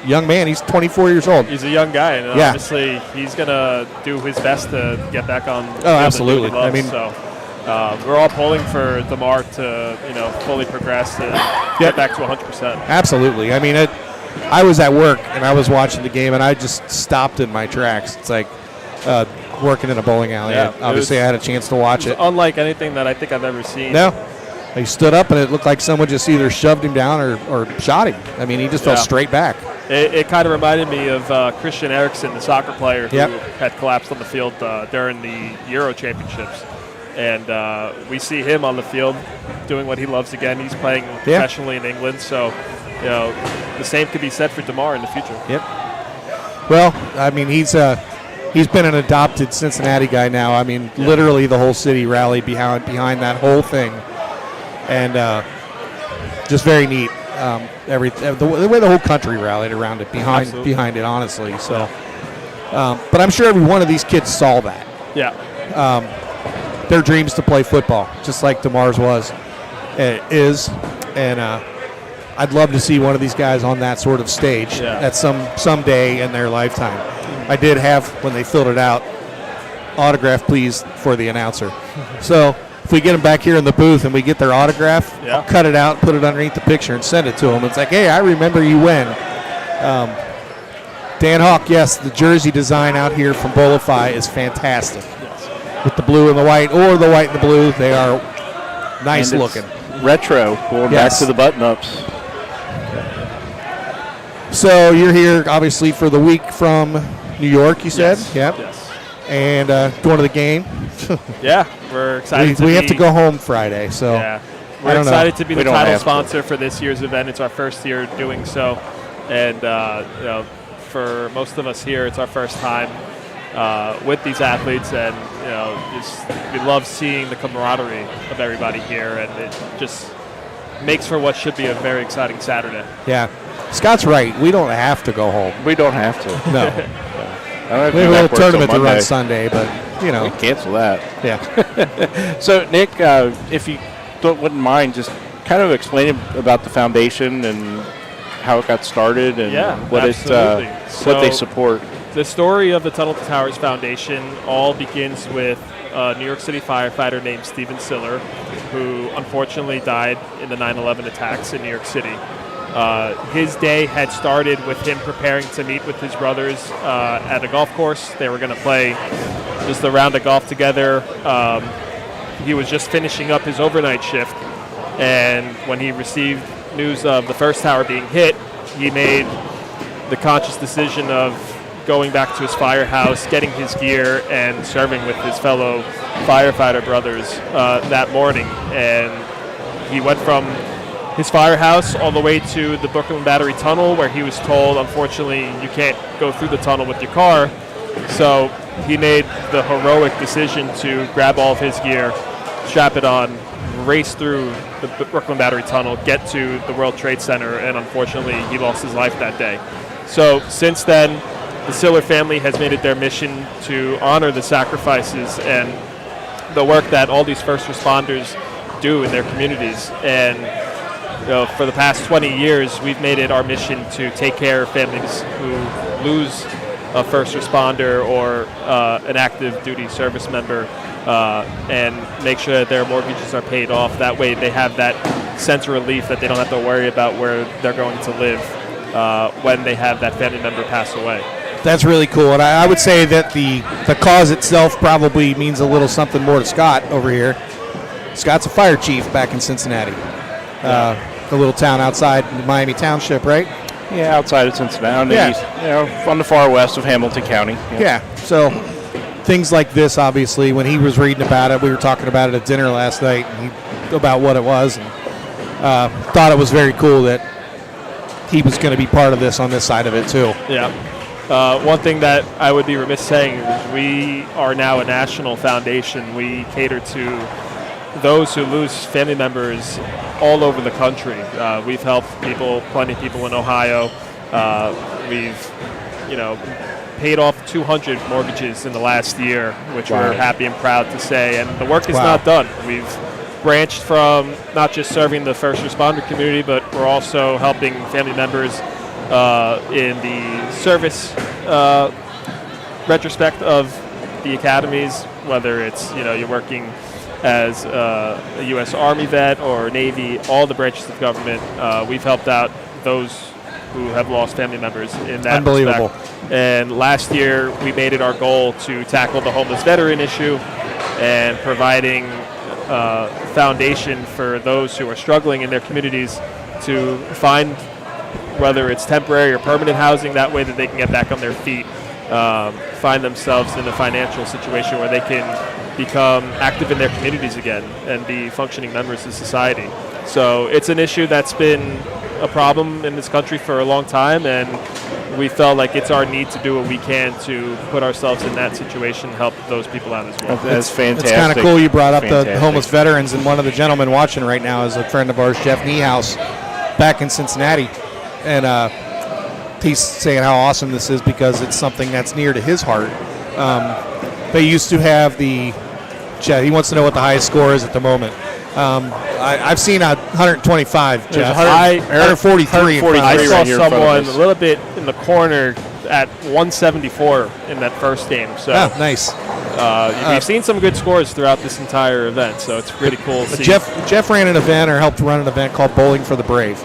Young man, he's 24 years old. He's a young guy, and obviously he's going to do his best to get back on. Oh, absolutely. So we're all pulling for DeMar to fully progress and get back to 100%. Absolutely. I mean, I was at work and I was watching the game, and I just stopped in my tracks. It's like working in a bowling alley. Yeah, Obviously, I had a chance to watch it. Unlike anything that I think I've ever seen. No. He stood up, and it looked like someone just either shoved him down or shot him. I mean, he just fell straight back. It kind of reminded me of Christian Eriksen, the soccer player who had collapsed on the field during the Euro Championships. And we see him on the field doing what he loves again. He's playing professionally in England. So, the same could be said for DeMar in the future. Yep. Well, I mean, he's been an adopted Cincinnati guy now. I mean, literally the whole city rallied behind that whole thing. And just very neat. The way the whole country rallied around it, behind it, honestly. So, but I'm sure every one of these kids saw that. Yeah. Their dreams to play football, just like DeMar's is, and I'd love to see one of these guys on that sort of stage at some day in their lifetime. I did have, when they filled it out, autograph please for the announcer. So if we get them back here in the booth and we get their autograph, I'll cut it out, put it underneath the picture, and send it to them. It's like, hey, I remember you when. Dan Hawk, yes, the jersey design out here from Bolify is fantastic. With the blue and the white, or the white and the blue, they are nice looking. Retro, going back to the button-ups. So you're here, obviously, for the week from New York, you said? Yes. Yep. Yes. and going to the game. Yeah, we're excited. We have to go home Friday, so Yeah, I we're don't know. excited to be the We don't title have to. sponsor for this year's event. It's our first year doing so, and for most of us here, it's our first time with these athletes, and we love seeing the camaraderie of everybody here, and it just makes for what should be a very exciting Saturday. Yeah. Scott's right. We don't have to go home. We don't have to. No. I don't have to We be have a back little work tournament till to run Monday. Sunday, but, We cancel that. yeah. So, Nick, if you wouldn't mind just kind of explaining about the foundation and how it got started and what absolutely. what they So- support. The story of the Tunnel to Towers Foundation all begins with a New York City firefighter named Steven Siller, who unfortunately died in the 9/11 attacks in New York City. His day had started with him preparing to meet with his brothers at a golf course. They were going to play just a round of golf together. He was just finishing up his overnight shift, and when he received news of the first tower being hit, he made the conscious decision of going back to his firehouse, getting his gear, and serving with his fellow firefighter brothers that morning. And he went from his firehouse all the way to the Brooklyn Battery Tunnel, where he was told, unfortunately, you can't go through the tunnel with your car. So he made the heroic decision to grab all of his gear, strap it on, race through the Brooklyn Battery Tunnel, get to the World Trade Center, and unfortunately, he lost his life that day. So since then, the Siller family has made it their mission to honor the sacrifices and the work that all these first responders do in their communities. And for the past 20 years, we've made it our mission to take care of families who lose a first responder or an active duty service member and make sure that their mortgages are paid off. That way they have that sense of relief that they don't have to worry about where they're going to live when they have that family member pass away. That's really cool, and I would say that the cause itself probably means a little something more to Scott over here. Scott's a fire chief back in Cincinnati, the little town outside Miami Township, right? Yeah, outside of Cincinnati, Yeah. On the far west of Hamilton County. Yeah. So things like this, obviously, when he was reading about it, we were talking about it at dinner last night about what it was, and thought it was very cool that he was going to be part of this on this side of it too. Yeah. One thing that I would be remiss saying is we are now a national foundation. We cater to those who lose family members all over the country. We've helped plenty of people in Ohio. We've, paid off 200 mortgages in the last year, which we're happy and proud to say. And the work is not done. We've branched from not just serving the first responder community, but we're also helping family members in the service retrospect of the academies, whether it's, you're working as a U.S. Army vet or Navy, all the branches of government. We've helped out those who have lost family members in that Unbelievable. respect. And last year, we made it our goal to tackle the homeless veteran issue and providing foundation for those who are struggling in their communities to find, whether it's temporary or permanent housing, that way that they can get back on their feet, find themselves in a financial situation where they can become active in their communities again and be functioning members of society. So it's an issue that's been a problem in this country for a long time, and we felt like it's our need to do what we can to put ourselves in that situation and help those people out as well. That's fantastic. It's kind of cool you brought up the Fantastic. homeless veterans, and one of the gentlemen watching right now is a friend of ours, Jeff Niehaus, back in Cincinnati. And he's saying how awesome this is because it's something that's near to his heart. They used to have he wants to know what the highest score is at the moment. I've seen 125, Jeff. 143. 143. I Right saw here in front of someone us. a little bit in the corner at 174 in that first game. So Nice. we've seen some good scores throughout this entire event, so it's pretty cool to see. Jeff ran an event or helped run an event called Bowling for the Brave,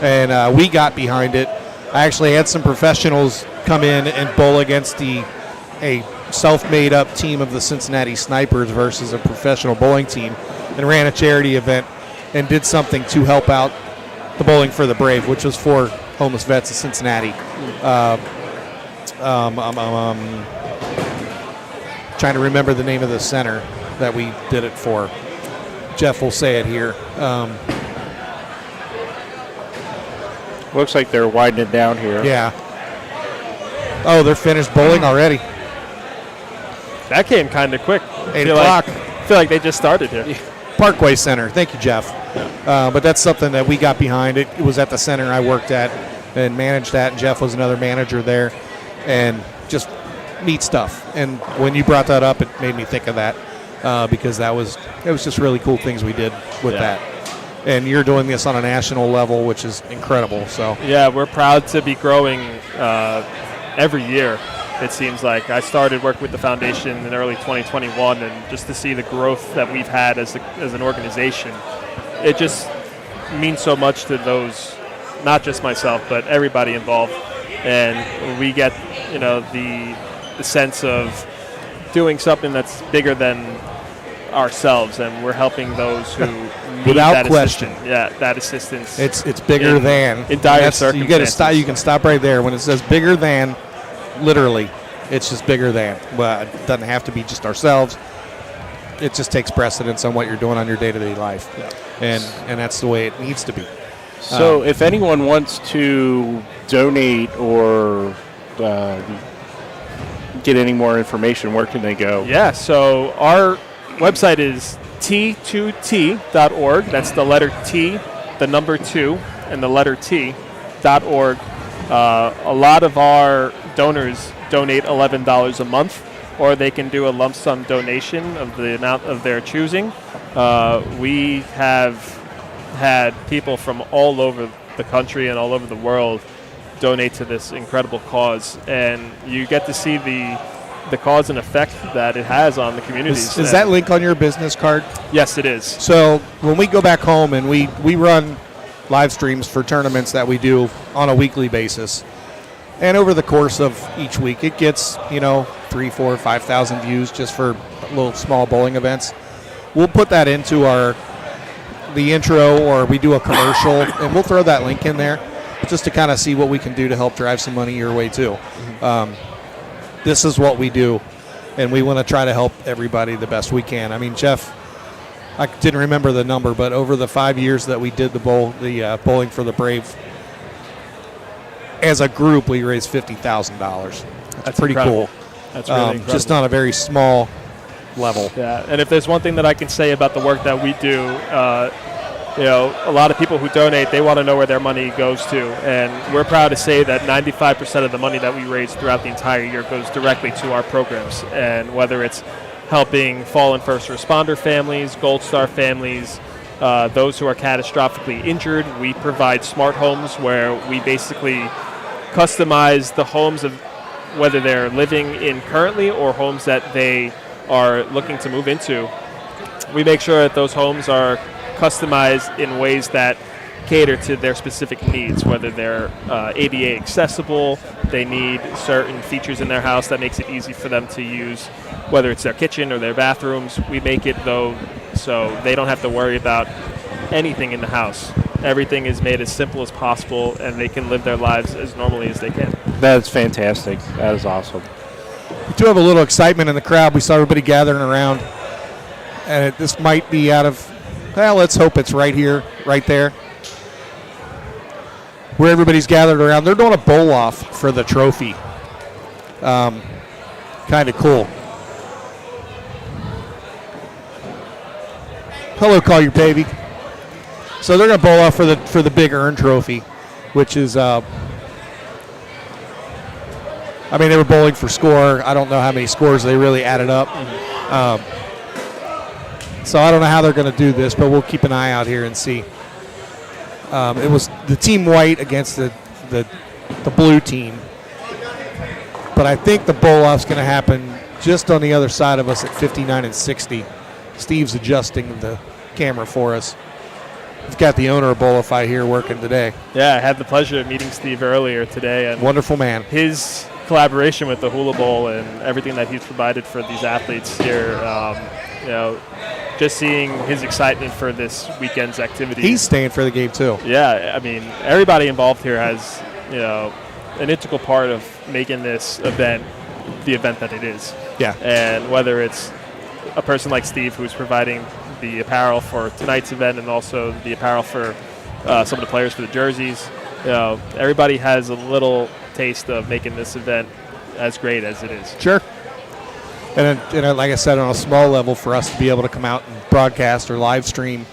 and we got behind it. I actually had some professionals come in and bowl against a self-made up team of the Cincinnati Snipers versus a professional bowling team, and ran a charity event and did something to help out the Bowling for the Brave, which was for homeless vets of Cincinnati. trying to remember the name of the center that we did it for. Jeff will say it here. Looks like they're winding it down here. Yeah. Oh, they're finished bowling already. That came kind of quick. 8 o'clock. I feel like they just started here. Parkway Center. Thank you, Jeff. But that's something that we got behind. It was at the center I worked at and managed that, and Jeff was another manager there. And just neat stuff. And when you brought that up, it made me think of that because it was just really cool things we did with that. And you're doing this on a national level, which is incredible. So yeah, we're proud to be growing every year. It seems like I started working with the foundation in early 2021, and just to see the growth that we've had as an organization, it just means so much to those, not just myself, but everybody involved. And we get, the sense of doing something that's bigger than ourselves, and we're helping those who need without that question, that assistance. it's bigger than in dire circumstances. You got to stop. You can stop right there when it says bigger than. Literally, it's just bigger than. Well, it doesn't have to be just ourselves. It just takes precedence on what you're doing on your day-to-day life, and that's the way it needs to be. So, if anyone wants to donate or get any more information, where can they go? Yeah, so our website is t2t.org. That's the letter T, the number 2, and the letter T.org. A lot of our donors donate $11 a month, or they can do a lump sum donation of the amount of their choosing. We have had people from all over the country and all over the world donate to this incredible cause, and you get to see the cause and effect that it has on the communities. Is that link on your business card? Yes, it is. So when we go back home and we run live streams for tournaments that we do on a weekly basis, and over the course of each week it gets 3, 4, 5,000 views just for little small bowling events. We'll put that into the intro, or we do a commercial, and we'll throw that link in there just to kind of see what we can do to help drive some money your way too. This is what we do, and we want to try to help everybody the best we can. I mean, Jeff, I didn't remember the number, but over the 5 years that we did the Bowling for the Brave, as a group, we raised $50,000. That's pretty incredible. Cool. That's really incredible. Just on a very small level. Yeah, and if there's one thing that I can say about the work that we do, a lot of people who donate, they want to know where their money goes to, and we're proud to say that 95% of the money that we raise throughout the entire year goes directly to our programs, and whether it's helping fallen first responder families, Gold Star families, those who are catastrophically injured, we provide smart homes where we basically customize the homes of whether they're living in currently or homes that they are looking to move into. We make sure that those homes are customized in ways that cater to their specific needs, whether they're ADA accessible, they need certain features in their house that makes it easy for them to use, whether it's their kitchen or their bathrooms. We make it, though, so they don't have to worry about anything in the house. Everything is made as simple as possible, and they can live their lives as normally as they can. That's fantastic. That is awesome. We do have a little excitement in the crowd. We saw everybody gathering around, and this might be let's hope it's right here, right there, where everybody's gathered around. They're doing a bowl-off for the trophy. Kind of cool. Hello, Call Your Baby. So they're going to bowl off for the big earn trophy, which is, they were bowling for score. I don't know how many scores they really added up. So I don't know how they're going to do this, but we'll keep an eye out here and see. It was the team white against the blue team. But I think the bowl-off's going to happen just on the other side of us at 59 and 60. Steve's adjusting the camera for us. We've got the owner of Bowlify here working today. Yeah, I had the pleasure of meeting Steve earlier today. And wonderful man. His collaboration with the Hula Bowl and everything that he's provided for these athletes here, just seeing his excitement for this weekend's activity. He's staying for the game too. Yeah, I mean, everybody involved here has, an integral part of making this event the event that it is. Yeah. And whether it's a person like Steve who's providing the apparel for tonight's event and also the apparel for some of the players for the jerseys, everybody has a little taste of making this event as great as it is. Sure. And like I said, on a small level, for us to be able to come out and broadcast or live stream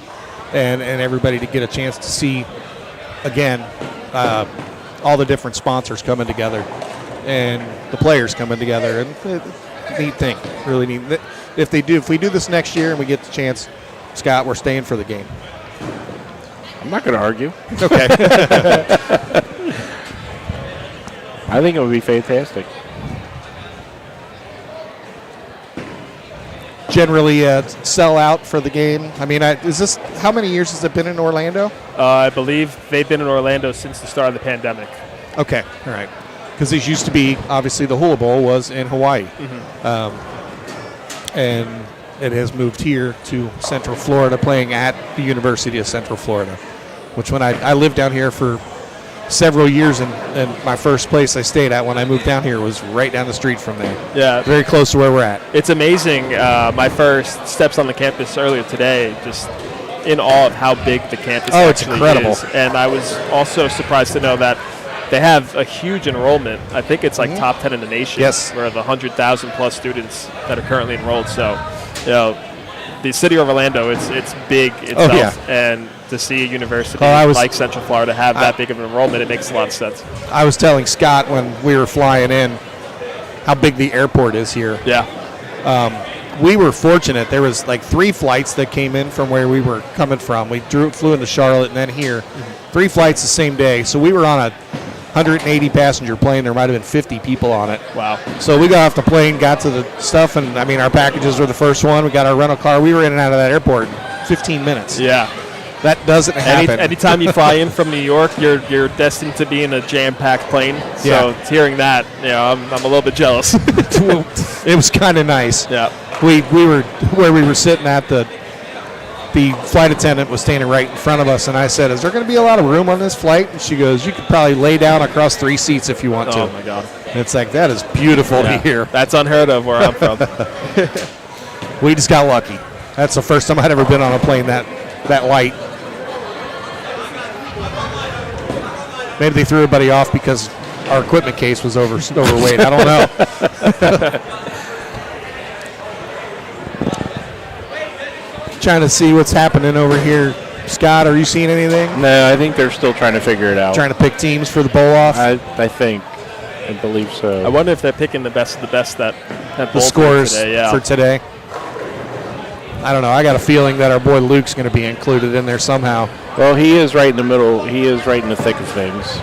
and everybody to get a chance to see, again, all the different sponsors coming together and the players coming together. And neat thing, really neat. If we do this next year and we get the chance, Scott, we're staying for the game. I'm not going to argue. Okay. I think it would be fantastic. Generally sell out for the game. I mean, how many years has it been in Orlando? I believe they've been in Orlando since the start of the pandemic. Okay, all right. Because it used to be, obviously, the Hula Bowl was in Hawaii. And it has moved here to Central Florida, playing at the University of Central Florida, which when I lived down here for several years, and my first place I stayed at when I moved down here was right down the street from there. Yeah. Very close to where we're at. It's amazing. My first steps on the campus earlier today, just in awe of how big the campus it's actually incredible. is. And I was also surprised to know that they have a huge enrollment. I think it's like top 10 in the nation. Yes. Where the 100,000 plus students that are currently enrolled. So, the city of Orlando, it's big itself. And to see a university like Central Florida have that big of an enrollment, it makes a lot of sense. I was telling Scott when we were flying in how big the airport is here. Yeah. We were fortunate. There was like 3 flights that came in from where we were coming from. We flew into Charlotte and then here. 3 flights the same day. So we were on a 180 passenger plane. There might have been 50 people on it. Wow. So we got off the plane, got to the stuff, and I mean, our packages were the first one. We got our rental car. We were in and out of that airport in 15 minutes. Yeah. That doesn't happen. Anytime you fly in from New York, you're destined to be in a jam-packed plane. So hearing that, I'm a little bit jealous. It was kind of nice. Yeah. We were where we were sitting at, the flight attendant was standing right in front of us, and I said, "Is there going to be a lot of room on this flight?" And she goes, "You could probably lay down across 3 seats if you want to." Oh my God. And it's like, that is beautiful to hear. That's unheard of where I'm from. We just got lucky. That's the first time I'd ever been on a plane that light. Maybe they threw everybody off because our equipment case was overweight. I don't know. Trying to see what's happening over here. Scott, are you seeing anything? No, I think they're still trying to figure it out. Trying to pick teams for the bowl-off? I believe so. I wonder if they're picking the best of the best that the scores for today. I don't know. I got a feeling that our boy Luke's going to be included in there somehow. Well, he is right in the middle. He is right in the thick of things.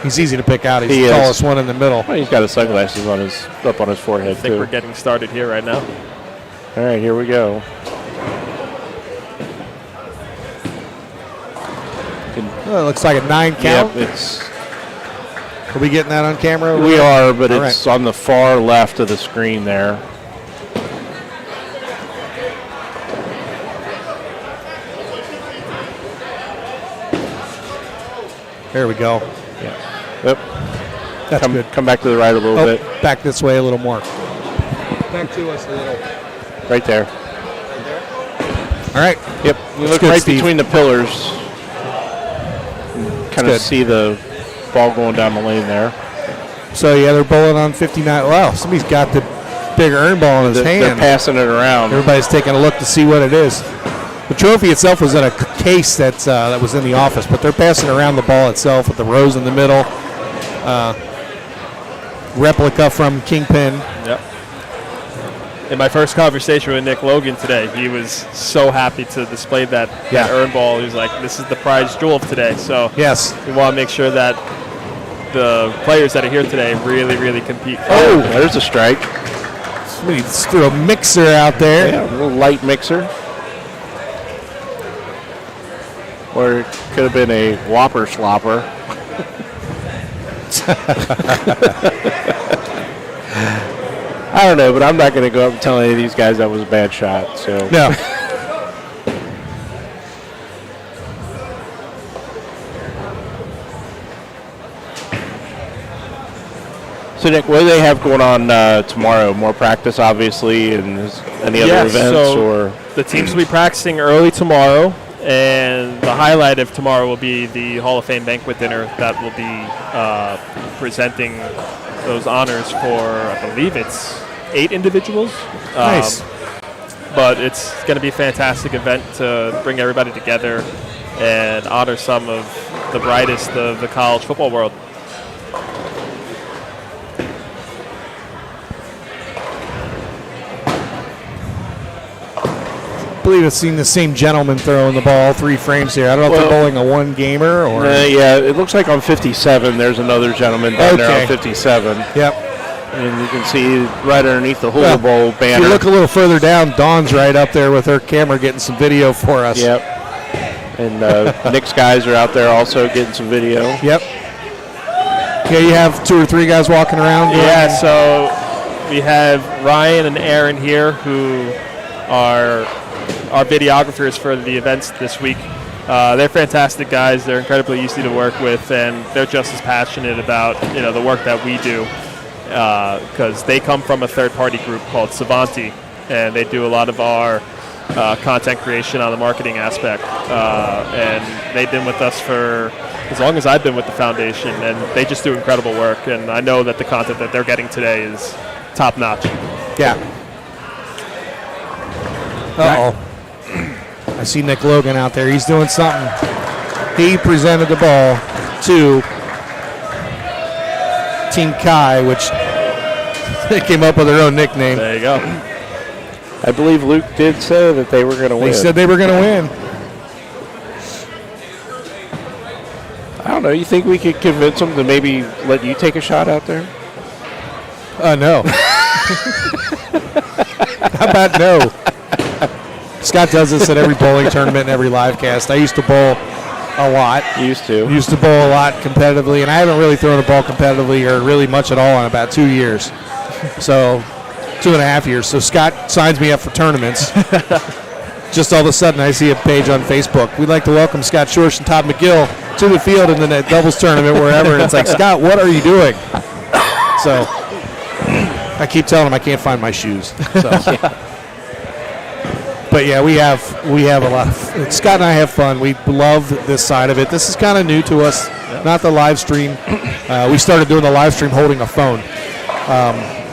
He's easy to pick out. He's the tallest one in the middle. Well, he's got his sunglasses up on his forehead, I think we're getting started here right now. All right, here we go. It looks like a 9 count. Yep, Are we getting that on camera? We are, but it's on the far left of the screen there. There we go. Yeah. Yep. That's good. Come back to the right a little bit. Back this way a little more. Back to us a little. Right there. All right. Yep. You look right between the pillars. Kind of see the ball going down the lane there. So, they're bowling on 59. Wow, somebody's got the big earn ball in his hand. They're passing it around. Everybody's taking a look to see what it is. The trophy itself was in a case that was in the office, but they're passing around the ball itself with the rose in the middle. Replica from Kingpin. Yep. In my first conversation with Nick Logan today, he was so happy to display that earn ball. He was like, "This is the prize jewel of today." So yes, we want to make sure that the players that are here today really, really compete. Oh, there's a strike. Somebody threw a mixer out there. Yeah, a little light mixer. Or it could have been a whopper slopper. I don't know, but I'm not going to go up and tell any of these guys that was a bad shot. So no. So, Nick, what do they have going on tomorrow? More practice, obviously, and any other events? So the teams will be practicing early tomorrow, and the highlight of tomorrow will be the Hall of Fame banquet dinner that will be presenting those honors for, I believe it's 8 individuals. Nice. But it's going to be a fantastic event to bring everybody together and honor some of the brightest of the college football world. I believe I've seen the same gentleman throwing the ball 3 frames here. I don't know if they're bowling a one-gamer or... yeah, it looks like on 57 there's another gentleman down there on 57. Yep. And you can see right underneath the Hula Bowl banner. If you look a little further down, Dawn's right up there with her camera getting some video for us. Yep. And Nick's guys are out there also getting some video. Yep. Yeah, you have 2 or 3 guys walking around. Yeah, so we have Ryan and Aaron here who are our videographers for the events this week. They're fantastic guys. They're incredibly easy to work with, and they're just as passionate about the work that we do because they come from a third-party group called Savanti, and they do a lot of our content creation on the marketing aspect. And they've been with us for as long as I've been with the foundation, and they just do incredible work. And I know that the content that they're getting today is top-notch. Yeah. Uh-oh. I see Nick Logan out there. He's doing something. He presented the ball to Team Chi, which they came up with their own nickname. There you go. I believe Luke did say that they were going to win. They said they were going to win. I don't know. You think we could convince them to maybe let you take a shot out there? No. How about no? Scott does this at every bowling tournament and every live cast. I used to bowl a lot. Used to bowl a lot competitively, and I haven't really thrown a ball competitively or really much at all in about 2 years. So 2.5 years. So Scott signs me up for tournaments. Just all of a sudden, I see a page on Facebook. We'd like to welcome Scott Schorsch and Todd McGill to the field in the doubles tournament, wherever. And it's like, Scott, what are you doing? So I keep telling him I can't find my shoes. So. But yeah, we have a lot of. Scott and I have fun. We love this side of it. This is kind of new to us, not the live stream. We started doing the live stream holding a phone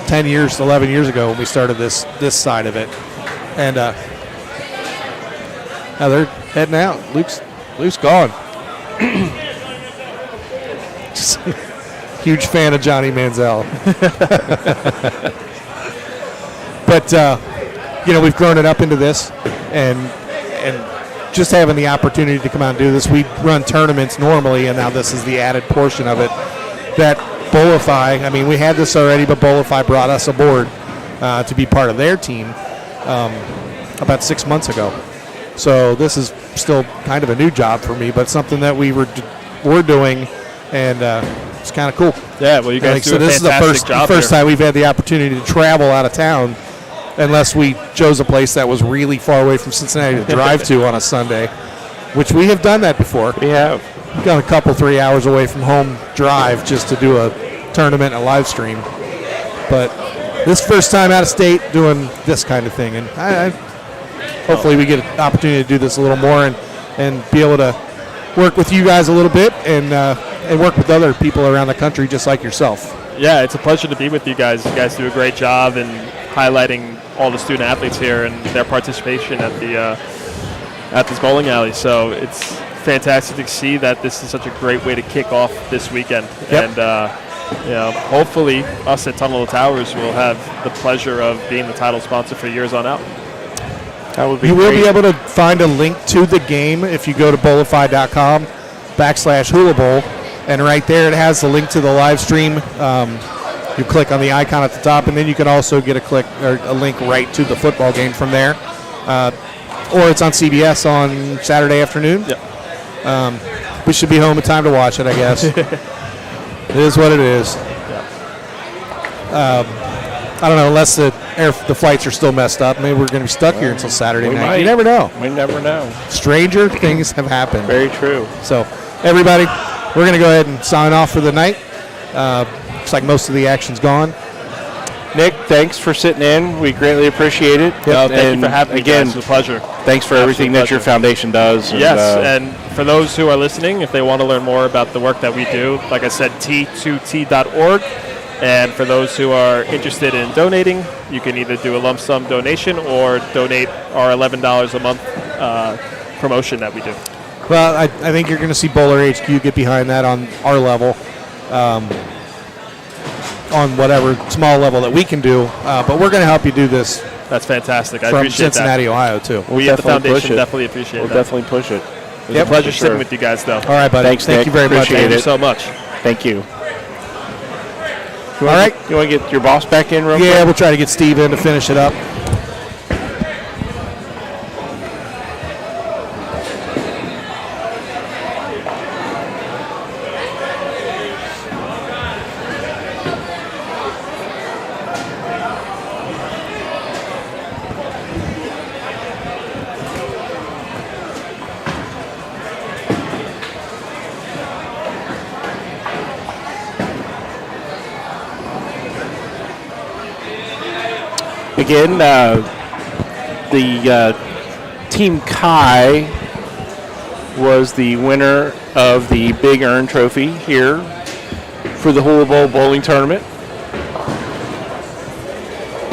10 years, 11 years ago when we started this side of it. And now they're heading out. Luke's gone. Huge fan of Johnny Manziel. But. We've grown it up into this, and just having the opportunity to come out and do this. We run tournaments normally, and now this is the added portion of it. That Bowlify, I mean, we had this already, but Bowlify brought us aboard to be part of their team about 6 months ago. So this is still kind of a new job for me, but something that we're doing, and it's kind of cool. Yeah, well, you guys do so a this fantastic is the job first here. time we've had the opportunity to travel out of town. Unless we chose a place that was really far away from Cincinnati to drive to on a Sunday, which we have done that before. We have. We've gone a couple, 3 hours away from home drive just to do a tournament and a live stream. But this first time out of state doing this kind of thing. And hopefully we get an opportunity to do this a little more and be able to work with you guys a little bit and work with other people around the country just like yourself. Yeah, it's a pleasure to be with you guys. You guys do a great job in highlighting all the student athletes here and their participation at this bowling alley. So it's fantastic to see that this is such a great way to kick off this weekend. Yep. And hopefully us at Tunnel of Towers will have the pleasure of being the title sponsor for years on out. That would be You will great. be able to find a link to the game if you go to bowlify.com/Hula Bowl, and right there it has the link to the live stream. You click on the icon at the top, and then you can also get a link right to the football game from there. Or it's on CBS on Saturday afternoon. Yep. We should be home in time to watch it, I guess. It is what it is. I don't know, unless the flights are still messed up. Maybe we're going to be stuck here until Saturday night. might. You never know. We never know. Stranger things have happened. Very true. So, everybody, we're going to go ahead and sign off for the night. looks like most of the action's gone. Nick, thanks for sitting in. We greatly appreciate it. Thank you for having me. Again, it's a pleasure. Thanks for everything that your foundation does. Yes, and for those who are listening, if they want to learn more about the work that we do, like I said, t2t.org. And for those who are interested in donating, you can either do a lump sum donation or donate our $11 a month promotion that we do. Well, I think you're going to see Bowler HQ get behind that on our level, on whatever small level that we can do. But we're going to help you do this. That's fantastic. I from appreciate Cincinnati, that. Ohio, too. We at the foundation definitely appreciate that. We'll definitely push it. It was a pleasure sitting with you guys, though. All right, buddy. Thanks, Thank Nick. you very much. Appreciate Thank it. you so much. Thank you. All right. You want to get your boss back in real quick? Yeah, we'll try to get Steve in to finish it up. Again, the Team Chi was the winner of the Big Earn Trophy here for the Hula Bowl bowling tournament.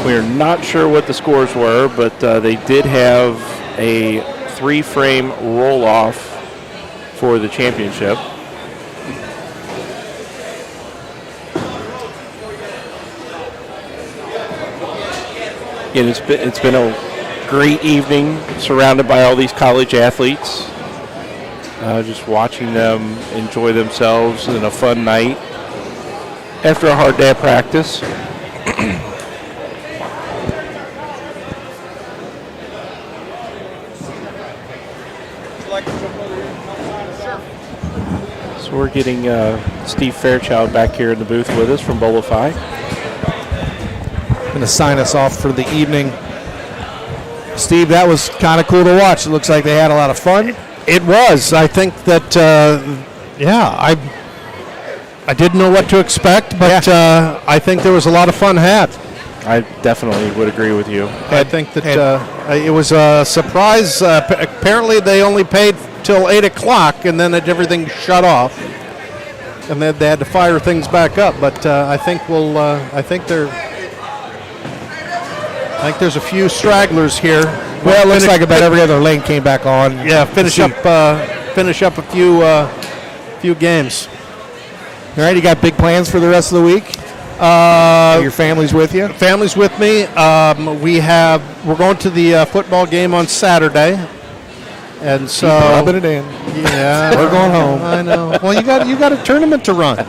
We're not sure what the scores were, but they did have a 3-frame roll-off for the championship. And it's been a great evening surrounded by all these college athletes. Just watching them enjoy themselves in a fun night after a hard day of practice. So we're getting Steve Fairchild back here in the booth with us from Bolify. Going to sign us off for the evening. Steve, that was kind of cool to watch. It looks like they had a lot of fun. It was. I think that, I didn't know what to expect, but I think there was a lot of fun had. I definitely would agree with you. I think that it was a surprise. Apparently, they only paid till 8 o'clock, and then everything shut off, and then they had to fire things back up. But I think there's a few stragglers here. Well, it looks like about every other lane came back on. Yeah, finish up a few games. All right, you got big plans for the rest of the week? Your family's with you? Family's with me. We're going to the football game on Saturday, and so keep rubbing it in. Yeah, we're going home. I know. Well, you got a tournament to run.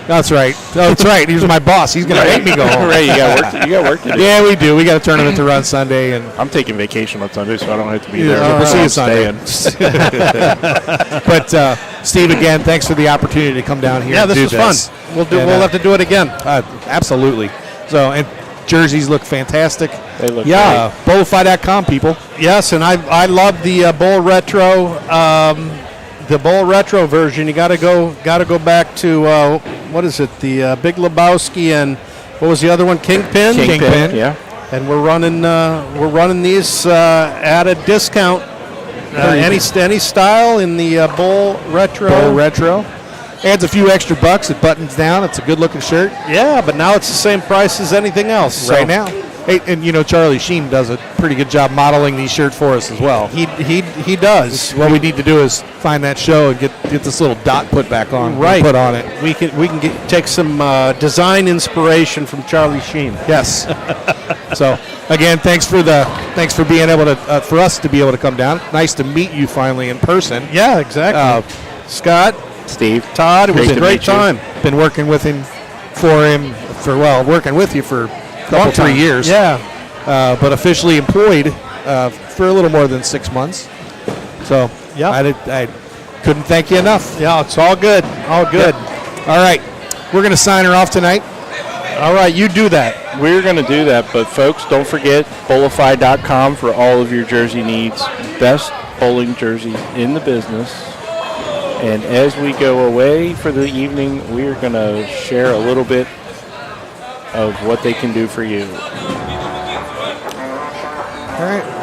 That's right. That's right. He's my boss. He's going to make me go home. Right, you got work to do. Yeah, we do. We got a tournament to run Sunday, and I'm taking vacation on Sunday, so I don't have to be there. We'll see you Sunday. But Steve, again, thanks for the opportunity to come down here. Yeah, and this do was fun. We'll have to do it again. Absolutely. So, and jerseys look fantastic. They look great. Bowlify.com, people. Yes, and I love the Bowl Retro. The Bowl Retro version. You got to go back to what is it? The Big Lebowski and what was the other one? Kingpin. Yeah. And we're running these at a discount. Any style in the Bowl Retro. Bowl Retro. Adds a few extra bucks. It buttons down. It's a good-looking shirt. Yeah, but now it's the same price as anything else. Right now. Hey, and Charlie Sheen does a pretty good job modeling these shirts for us as well. He does. What we need to do is find that show and get this little dot put back on. Right. Put on it. We can take some design inspiration from Charlie Sheen. Yes. So again, thanks for being able to for us to be able to come down. Nice to meet you finally in person. Yeah, exactly. Scott, Steve, Todd, it was a great time. Been working with him working with you for couple 3 years. Yeah. But officially employed for a little more than 6 months. So yeah, I couldn't thank you enough. Yeah, it's all good. All good. Yep. All right. We're going to sign her off tonight. All right, you do that. We're going to do that, but folks, don't forget Bowlify.com for all of your jersey needs. Best bowling jersey in the business. And as we go away for the evening, we are going to share a little bit of what they can do for you. All right.